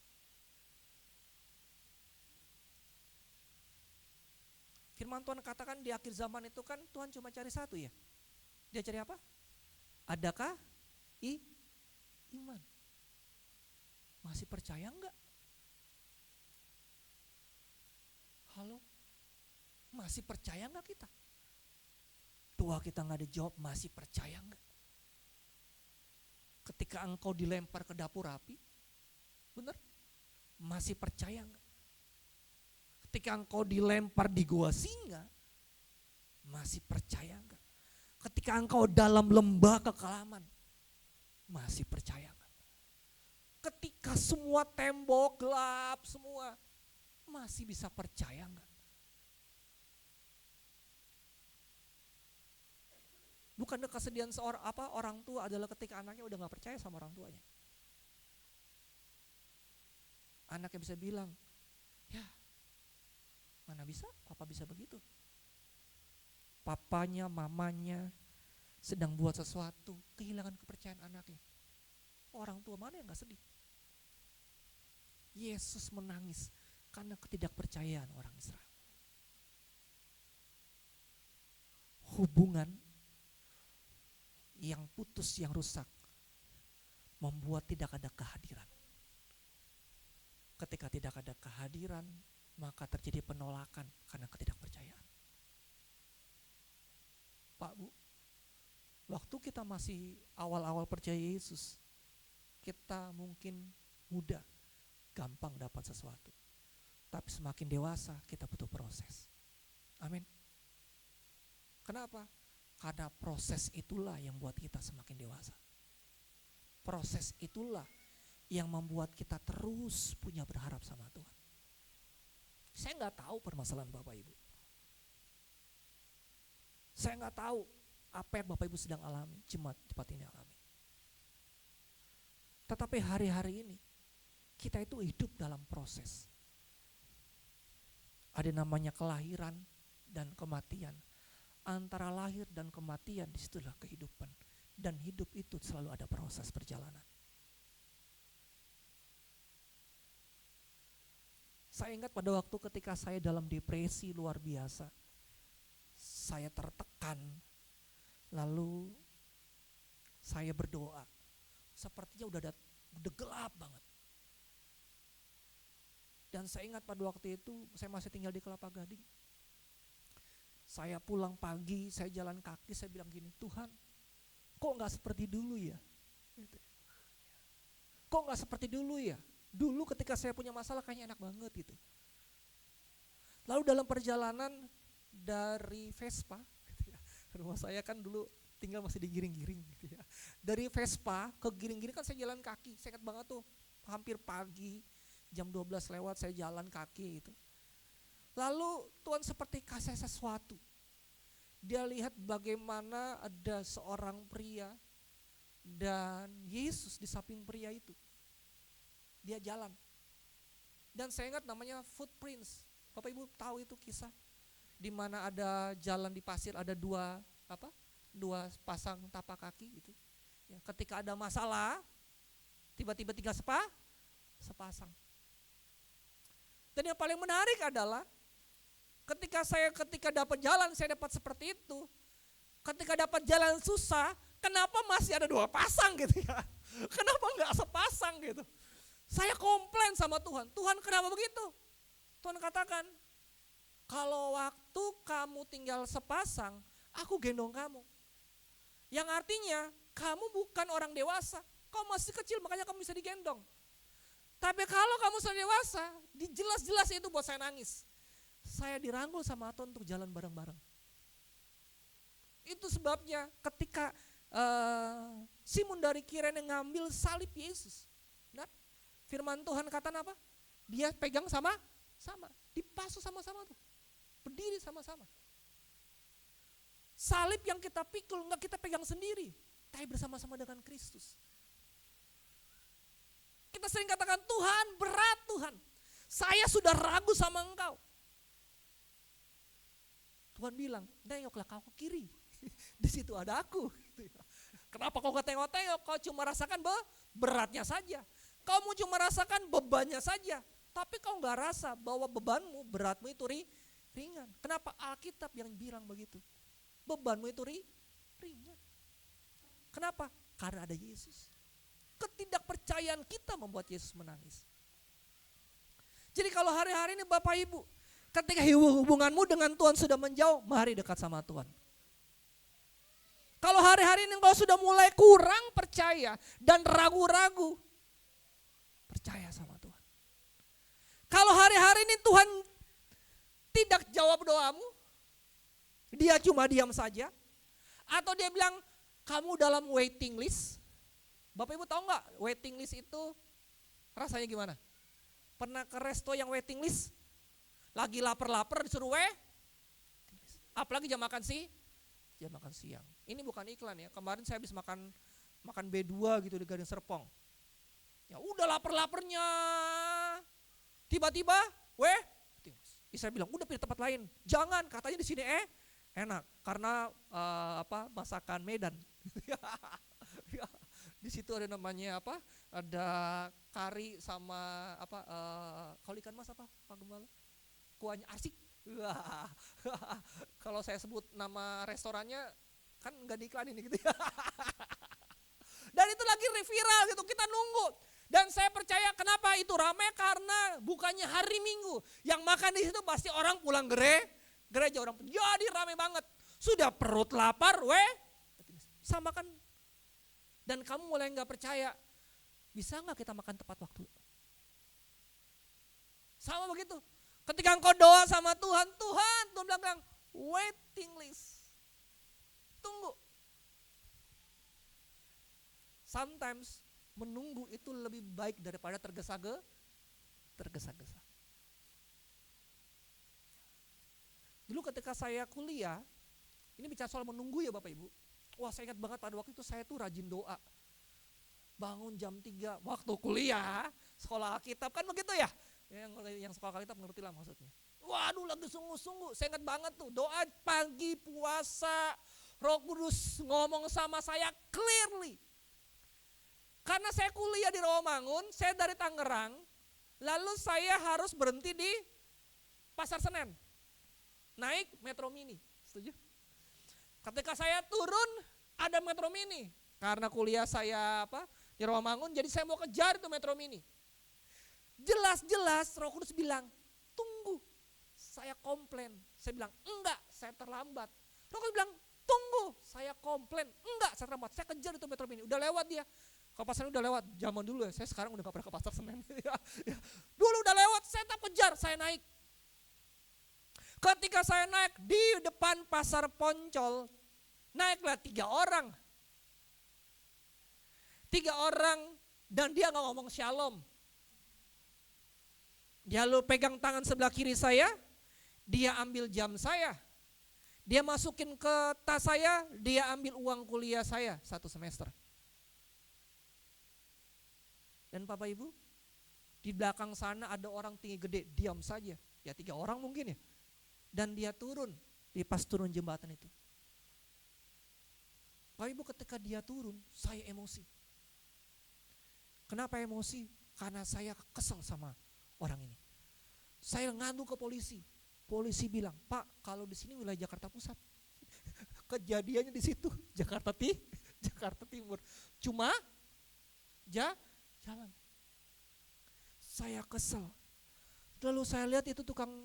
F: Firman Tuhan katakan di akhir zaman itu kan Tuhan cuma cari satu ya. Dia cari apa? Adakah iman? Masih percaya enggak? Halo? Masih percaya enggak kita? Doa kita enggak ada jawab, masih percaya enggak? Ketika engkau dilempar ke dapur api, benar? Masih percaya enggak? Ketika engkau dilempar di gua singa, masih percaya enggak? Ketika engkau dalam lembah kekelaman, masih percaya enggak? Ketika semua tembok gelap semua, masih bisa percaya enggak? Bukankah kesedihan orang tua adalah ketika anaknya udah gak percaya sama orang tuanya? Anaknya bisa bilang, ya mana bisa, papa bisa begitu. Papanya, mamanya sedang buat sesuatu, kehilangan kepercayaan anaknya. Orang tua mana yang gak sedih? Yesus menangis karena ketidakpercayaan orang Israel. Hubungan yang putus, yang rusak, membuat tidak ada kehadiran. Ketika tidak ada kehadiran, maka terjadi penolakan karena ketidakpercayaan. Pak, Bu, waktu kita masih awal-awal percaya Yesus, kita mungkin mudah, gampang dapat sesuatu. Tapi semakin dewasa, kita butuh proses. Amin. Kenapa? Karena proses itulah yang buat kita semakin dewasa. Proses itulah yang membuat kita terus punya berharap sama Tuhan. Saya nggak tahu permasalahan Bapak Ibu. Saya nggak tahu apa yang Bapak Ibu sedang alami, cepat ini alami. Tetapi hari-hari ini kita itu hidup dalam proses. Ada namanya kelahiran dan kematian. Antara lahir dan kematian disitulah kehidupan. Dan hidup itu selalu ada proses perjalanan. Saya ingat pada waktu ketika saya dalam depresi luar biasa. Saya tertekan. Lalu saya berdoa. Sepertinya udah gelap banget. Dan saya ingat pada waktu itu saya masih tinggal di Kelapa Gading. Saya pulang pagi, saya jalan kaki, saya bilang gini, Tuhan, kok gak seperti dulu ya? Kok gak seperti dulu ya? Dulu ketika saya punya masalah kayaknya enak banget gitu. Lalu dalam perjalanan dari Vespa, gitu ya, rumah saya kan dulu tinggal masih di Giring-Giring gitu ya. Dari Vespa ke Giring-Giring kan saya jalan kaki, saya ingat banget tuh, hampir pagi, jam 12 lewat saya jalan kaki gitu. Lalu Tuhan seperti kasih sesuatu. Dia lihat bagaimana ada seorang pria dan Yesus di samping pria itu. Dia jalan. Dan saya ingat namanya footprints. Bapak Ibu tahu itu kisah. Di mana ada jalan di pasir, ada dua pasang tapak kaki gitu. Ya, ketika ada masalah, tiba-tiba tinggal sepasang. Dan yang paling menarik adalah ketika dapat jalan saya dapat seperti itu. Ketika dapat jalan susah, kenapa masih ada dua pasang gitu ya? Kenapa enggak sepasang gitu? Saya komplain sama Tuhan. Tuhan kenapa begitu? Tuhan katakan, kalau waktu kamu tinggal sepasang, aku gendong kamu. Yang artinya kamu bukan orang dewasa, kamu masih kecil makanya kamu bisa digendong. Tapi kalau kamu sudah dewasa, jelas-jelas itu buat saya nangis. Saya dirangkul sama Tuhan untuk jalan bareng-bareng. Itu sebabnya ketika Simon dari Kirene ngambil salib Yesus. Nah, firman Tuhan kata apa? Dia pegang sama, dipasu sama-sama tuh. Berdiri sama-sama. Salib yang kita pikul enggak kita pegang sendiri, tapi bersama-sama dengan Kristus. Kita sering katakan, Tuhan berat Tuhan. Saya sudah ragu sama engkau. Tuhan bilang, nengoklah kau ke kiri. Di situ ada aku. Kenapa kau gak tengok-tengok? Kau cuma rasakan beratnya saja. Kau cuma rasakan bebannya saja. Tapi kau gak rasa bahwa bebanmu, beratmu itu ringan. Kenapa Alkitab yang bilang begitu? Bebanmu itu ringan. Kenapa? Karena ada Yesus. Ketidakpercayaan kita membuat Yesus menangis. Jadi kalau hari-hari ini Bapak Ibu, ketika hubunganmu dengan Tuhan sudah menjauh, mari dekat sama Tuhan. Kalau hari-hari ini engkau sudah mulai kurang percaya dan ragu-ragu, percaya sama Tuhan. Kalau hari-hari ini Tuhan tidak jawab doamu, dia cuma diam saja, atau dia bilang kamu dalam waiting list. Bapak Ibu tahu nggak waiting list itu rasanya gimana? Pernah ke resto yang waiting list? Lagi lapar-lapar disuruh apalagi jam makan siang. Ini bukan iklan ya. Kemarin saya habis makan B2 gitu di Gading Serpong. Ya udah lapar-laparnya. Tiba-tiba, Saya bilang udah pilih tempat lain. Jangan, katanya di sini enak karena masakan Medan. Di situ ada namanya ada kari sama kalau ikan mas Pak Gembala? Kuahnya arsik. Kalau saya sebut nama restorannya kan nggak diiklanin gitu ya. Dan itu lagi viral gitu, kita nunggu. Dan saya percaya kenapa itu ramai karena bukannya hari Minggu. Yang makan di situ pasti orang pulang gereja orang. Jadi ramai banget. Sudah perut lapar, sama kan. Dan kamu mulai nggak percaya, bisa nggak kita makan tepat waktu? Sama begitu. Ketika engkau doa sama Tuhan bilang waiting list. tunggu. Sometimes menunggu itu lebih baik daripada tergesa-gesa. Dulu ketika saya kuliah, ini bicara soal menunggu ya Bapak Ibu. Wah, saya ingat banget pada waktu itu saya tuh rajin doa. Bangun jam 3 waktu kuliah, sekolah Alkitab kan begitu ya. Yang sekolah Alkitab ngerti lah maksudnya. Waduh, lagi sungguh-sungguh. Saya ingat banget tuh doa pagi puasa, Roh Kudus ngomong sama saya clearly. Karena saya kuliah di Rawamangun, saya dari Tangerang, lalu saya harus berhenti di Pasar Senen. Naik Metro Mini, setuju? Ketika saya turun ada Metro Mini. Karena kuliah saya di Rawamangun, jadi saya mau kejar itu Metro Mini. Jelas-jelas Roh Kudus bilang, tunggu. Saya komplain. Saya bilang, enggak, saya terlambat. Roh Kudus bilang, tunggu. Saya komplain, enggak, saya terlambat. Saya kejar itu Metro Mini. Udah lewat dia. Kalau pasar udah lewat, zaman dulu ya. Saya sekarang udah gak pernah ke Pasar Senen. Dulu udah lewat, saya tetap kejar, saya naik. Ketika saya naik di depan Pasar Poncol, naiklah 3 orang. 3 orang dan dia gak ngomong shalom. Dia lalu pegang tangan sebelah kiri saya, dia ambil jam saya. Dia masukin ke tas saya, dia ambil uang kuliah saya 1 semester. Dan Bapak Ibu, di belakang sana ada orang tinggi gede, diam saja. Ya 3 orang mungkin ya. Dan dia turun, pas turun jembatan itu. Bapak Ibu, ketika dia turun, saya emosi. Kenapa emosi? Karena saya kesel sama orang ini. Saya ngadu ke polisi. Polisi bilang, Pak, kalau di sini wilayah Jakarta Pusat. Kejadiannya di situ, Jakarta Timur. Cuma jalan. Saya kesel. Lalu saya lihat itu tukang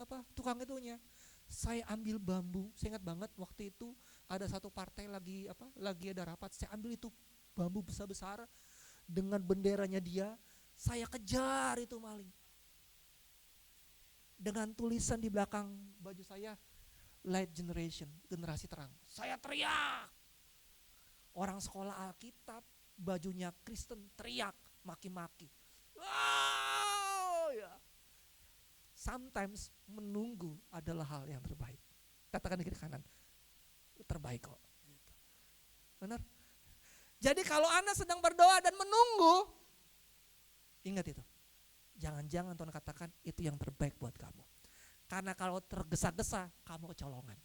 F: itunya. Saya ambil bambu. Saya ingat banget waktu itu ada satu partai lagi ada rapat. Saya ambil itu bambu besar-besar dengan benderanya dia. Saya kejar itu maling. Dengan tulisan di belakang baju saya, Light Generation, generasi terang. Saya teriak. Orang sekolah Alkitab, bajunya Kristen, teriak, maki-maki. Wow, ya. Sometimes menunggu adalah hal yang terbaik. Katakan di kiri kanan, terbaik kok. Benar? Jadi kalau Anda sedang berdoa dan menunggu, ingat itu. Jangan-jangan Tuhan katakan itu yang terbaik buat kamu. Karena kalau tergesa-gesa, kamu kecolongan.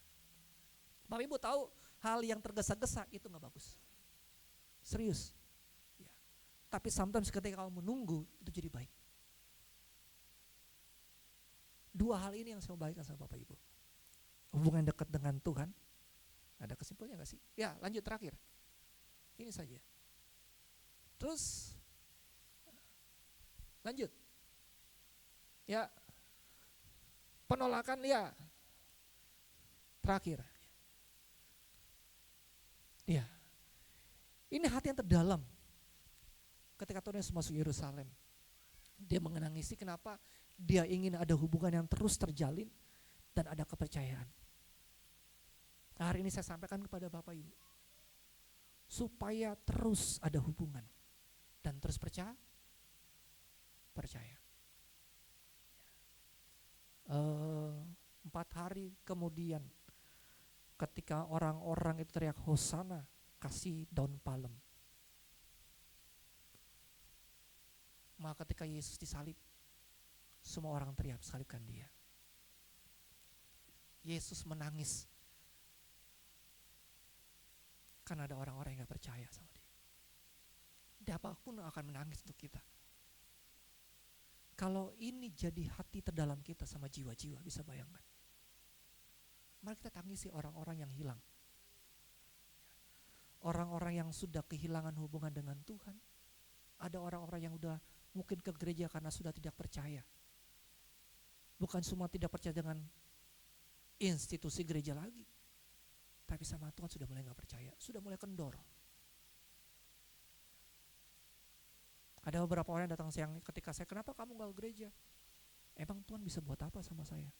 F: Bapak Ibu tahu hal yang tergesa-gesa itu gak bagus. Serius. Ya. Tapi sometimes ketika kamu menunggu, itu jadi baik. 2 hal ini yang saya mau bagikan sama Bapak Ibu. Hubungan dekat dengan Tuhan. Ada kesimpulannya gak sih? Ya, lanjut terakhir. Ini saja. Terus lanjut. Ya, penolakan ya. Terakhir. Ya. Ini hati yang terdalam. Ketika Tuhan Yesus masuk Yerusalem, dia menangisi kenapa dia ingin ada hubungan yang terus terjalin dan ada kepercayaan. Hari ini saya sampaikan kepada Bapak Ibu, supaya terus ada hubungan dan terus percaya. 4 hari kemudian ketika orang-orang itu teriak Hosana, kasih daun palem. Maka ketika Yesus disalib, semua orang teriak salibkan dia. Yesus menangis karena ada orang-orang yang gak percaya sama dia. Dia apapun akan menangis untuk kita. Kalau ini jadi hati terdalam kita sama jiwa-jiwa, bisa bayangkan. Mari kita tangisi orang-orang yang hilang. Orang-orang yang sudah kehilangan hubungan dengan Tuhan. Ada orang-orang yang udah mungkin ke gereja karena sudah tidak percaya. Bukan semua tidak percaya dengan institusi gereja lagi. Tapi sama Tuhan sudah mulai gak percaya, sudah mulai kendor. Ada beberapa orang yang datang siang ketika saya, kenapa kamu gak ke gereja? Emang Tuhan bisa buat apa sama saya?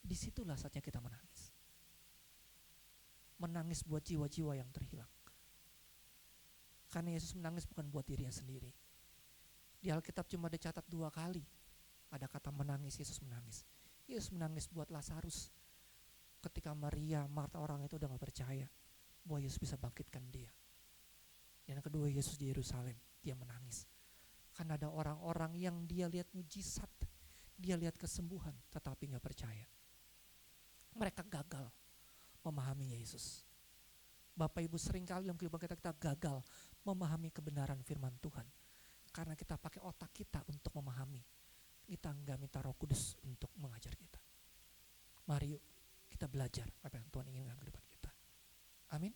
F: Disitulah saatnya kita menangis. menangis buat jiwa-jiwa yang terhilang. Karena Yesus menangis bukan buat dirinya sendiri. Di Alkitab cuma dicatat 2 kali ada kata menangis, Yesus menangis. Yesus menangis buat Lazarus ketika Maria, Marta orang itu udah gak percaya bahwa Yesus bisa bangkitkan dia. Yang kedua, Yesus di Yerusalem, dia menangis. Karena ada orang-orang yang dia lihat mujizat, dia lihat kesembuhan, tetapi gak percaya. Mereka gagal memahami Yesus. Bapak Ibu seringkali dalam kehidupan kita gagal memahami kebenaran firman Tuhan. Karena kita pakai otak kita untuk memahami. Kita enggak minta Roh Kudus untuk mengajar kita. Mari yuk kita belajar apa yang Tuhan inginkan ke depan kita. Amin.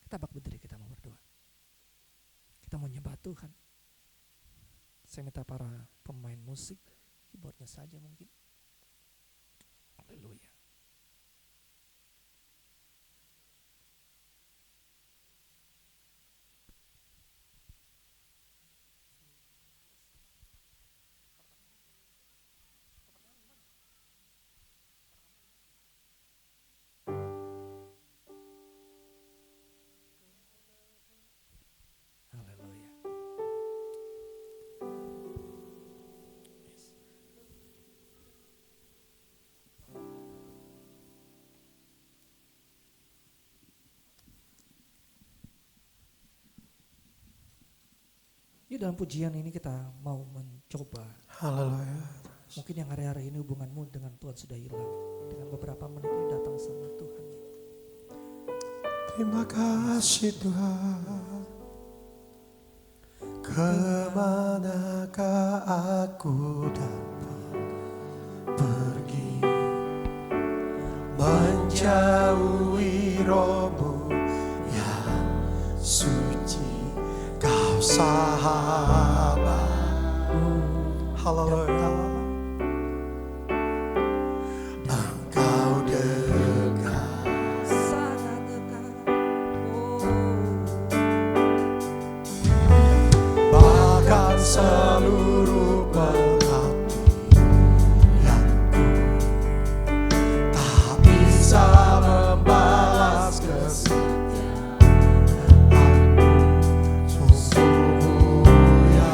F: Kita bangkit berdiri, kita mau berdoa. Kita mau nyembah Tuhan. Saya minta para pemain musik, keyboardnya saja mungkin. Haleluya. Haleluya. Di dalam pujian ini kita mau mencoba.
B: Haleluya.
F: Mungkin yang hari-hari ini hubunganmu dengan Tuhan sudah hilang. Dengan beberapa menit ini datang sama Tuhan.
B: Terima kasih Tuhan. Kemanakah aku dapat pergi, menjauhi Roh-Mu yang suci, Kau sahabat. Haleluya. Engkau dekat,
F: Sangat dekat.
B: bahkan seluruh pengabdianku tak bisa membalas kesetiaanmu. Sungguh mulia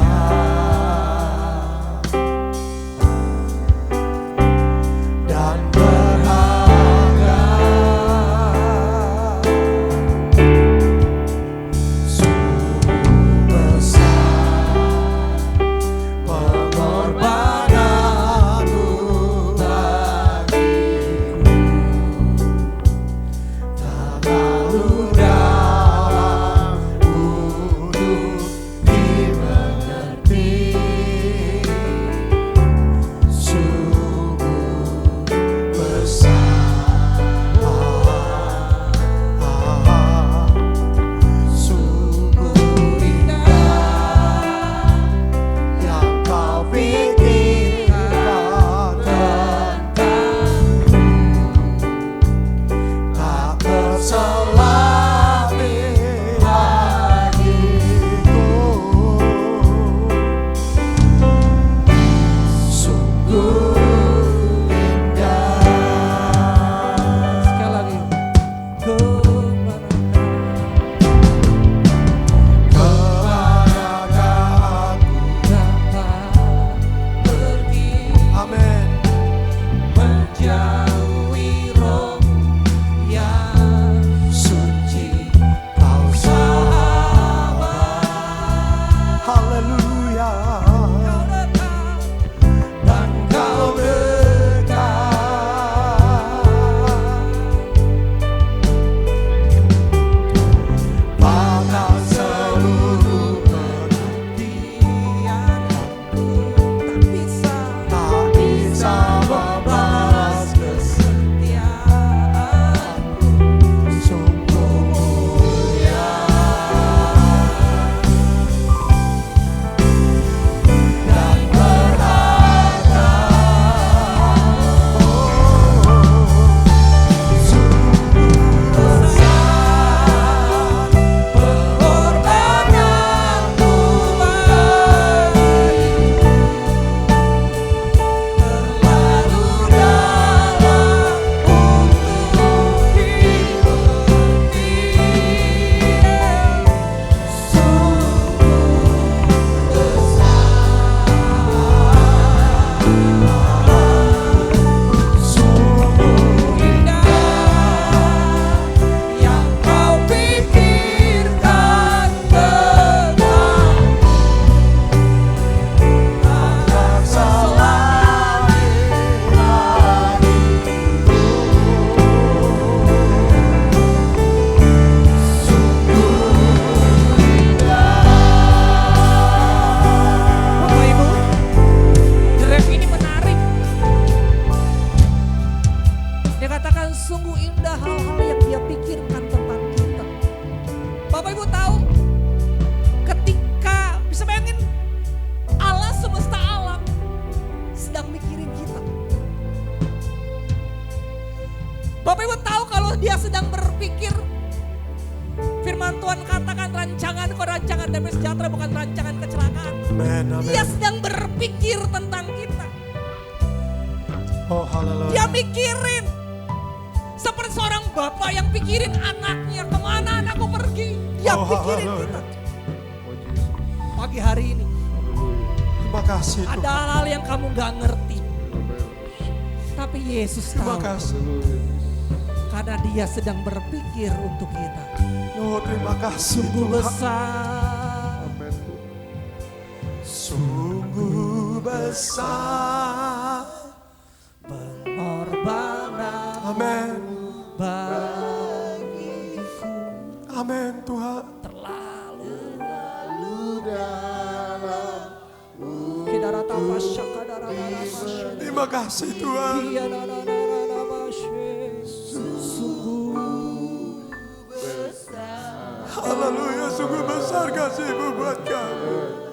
F: sungguh indah hal-hal yang dia pikirkan tentang kita. Bapak Ibu tahu, ketika bisa bayangin Allah semesta alam sedang mikirin kita. Bapak Ibu tahu kalau dia sedang berpikir, firman Tuhan katakan rancangan damai sejahtera bukan rancangan kecelakaan.
B: Amen, amen.
F: Dia sedang berpikir tentang kita.
B: Oh, haleluya.
F: Dia mikirin. Seperti seorang bapak yang pikirin anaknya, kemana anakku pergi. Dia
B: Oh,
F: pikirin
B: haleluya.
F: kita. Pagi hari ini
B: Terima kasih
F: ada
B: Tuhan.
F: hal-hal yang kamu gak ngerti. Tapi Yesus
B: Terima
F: tahu.
B: kasih.
F: Karena dia sedang berpikir untuk kita.
B: Oh, terima kasih
F: Sungguh
B: Tuhan.
F: besar.
B: Sungguh besar.
F: Pengorbanan
B: Amin.
F: bagiku
B: Amin Tuhan.
F: terlalu
C: dalam
F: Kidarata pasya, kadarata pasya.
B: Terima kasih Tuhan.
F: Iya, darata pasya. Sungguh besar.
B: Haleluya, sungguh besar kasih-Mu buat kami.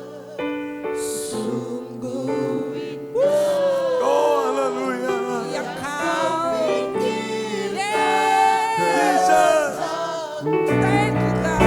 F: Sungguh indah
B: Oh, haleluya.
F: yang kau pikir.
B: Jesus.
F: Thank you God.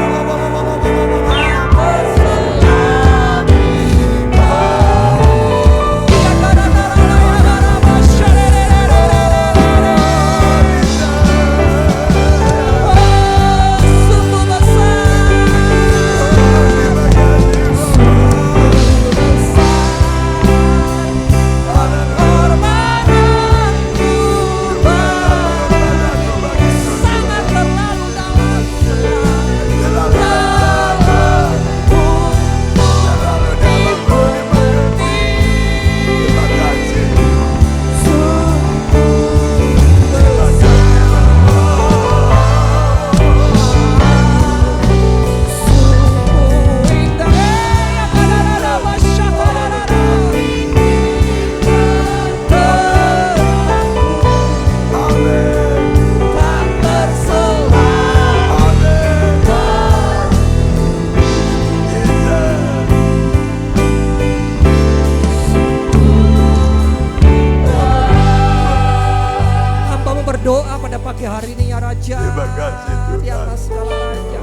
F: Berdoa pada pagi hari ini ya Raja,
B: Terima kasih, Tuhan.
F: di atas segala Raja.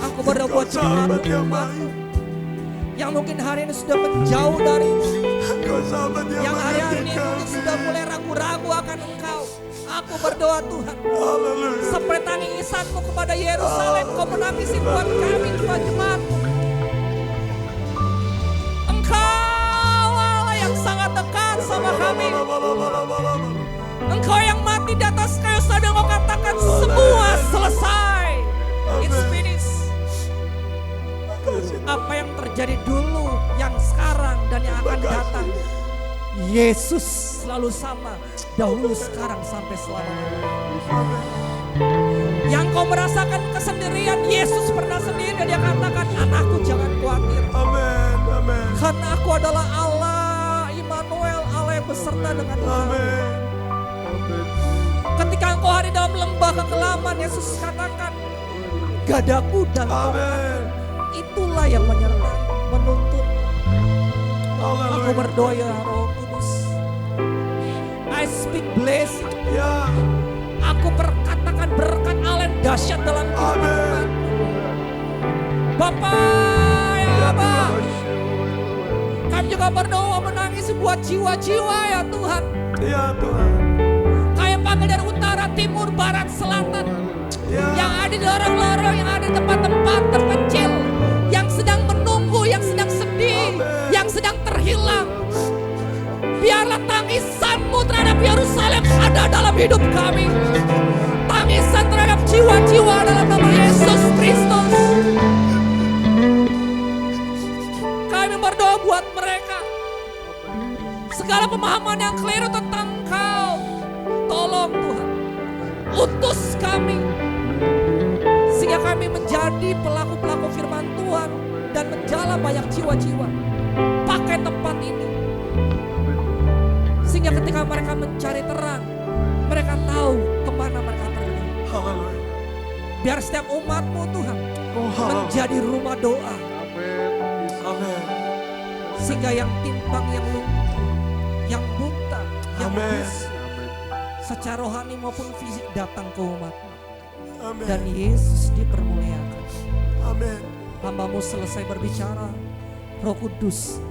F: Aku berdoa buat
B: Sahabat yang
F: jemaat
B: baik.
F: yang mungkin hari ini sudah menjauh dari
B: Engkau sahabat yang
F: yang hari
B: mengerti
F: ini mungkin
B: kami.
F: sudah mulai ragu-ragu akan Engkau. Aku berdoa Tuhan,
B: Haleluya.
F: seperti tangisanmu kepada Yerusalem, Kau menangisi buat kami Tuhan jemaat-Mu. Engkau Allah yang sangat dekat sama kami. Engkau yang mati di atas kayu salib, Engkau katakan semua selesai. It's finished. Apa yang terjadi dulu, yang sekarang dan yang akan datang, Yesus selalu sama, dahulu, sekarang, sampai selamanya. Yang kau merasakan kesendirian, Yesus pernah sendiri dan dia katakan, anakku jangan khawatir.
B: Amin, amin,
F: Karena aku adalah Allah, Immanuel, Allah yang beserta dengan kamu.
B: amin.
F: Ketika engkau hari dalam lembah kekelaman, Yesus katakan, gadaku dan
B: Amin.
F: itulah yang menyertai, menuntun. Aku
B: Haleluya.
F: berdoa ya Roh Kudus. I speak blessing.
B: Ya,
F: Aku berkatakan berkat Allah yang dahsyat dalam kehidupan.
B: amin.
F: Bapak ya Abah, kami juga berdoa menangis buat jiwa-jiwa ya Tuhan.
B: Ya Tuhan.
F: Kami panggil dari utara, timur, barat, selatan.
B: Ya,
F: Yang ada di lorong-lorong, yang ada di tempat-tempat terpencil. Yang sedang menunggu, yang sedang sedih, yang sedang terhilang. Biarlah tangisan-Mu terhadap Yerusalem ada dalam hidup kami. Tangisan terhadap jiwa-jiwa dalam nama Yesus Kristus. Kami berdoa buat mereka. Segala pemahaman yang keliru tentang Kau, tolong Tuhan, utus kami. Sehingga kami menjadi pelaku-pelaku firman Tuhan dan menjala banyak jiwa-jiwa. Pakai tempat ini. Sehingga ketika mereka mencari terang, mereka tahu kemana mereka pergi.
B: Haleluya.
F: Biar setiap umat-Mu Tuhan
B: Oh, haleluya.
F: menjadi rumah doa.
B: Amin.
F: Sehingga yang timpang, yang lumpuh, yang buta, yang
B: Amin.
F: bisu, secara rohani maupun fisik datang ke umat.
B: Amin.
F: Dan Yesus dipermuliakan.
B: Amin.
F: Hamba-Mu selesai berbicara, Roh Kudus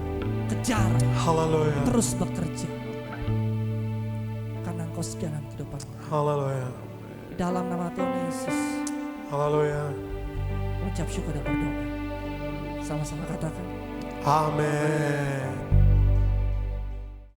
F: kejar,
B: Haleluya.
F: terus bekerja. Karena Engkau segenap kehidupan.
B: Haleluya.
F: Di dalam nama Tuhan Yesus,
B: Haleluya.
F: mengucap syukur dan berdoa. Sama-sama katakan.
B: Amin.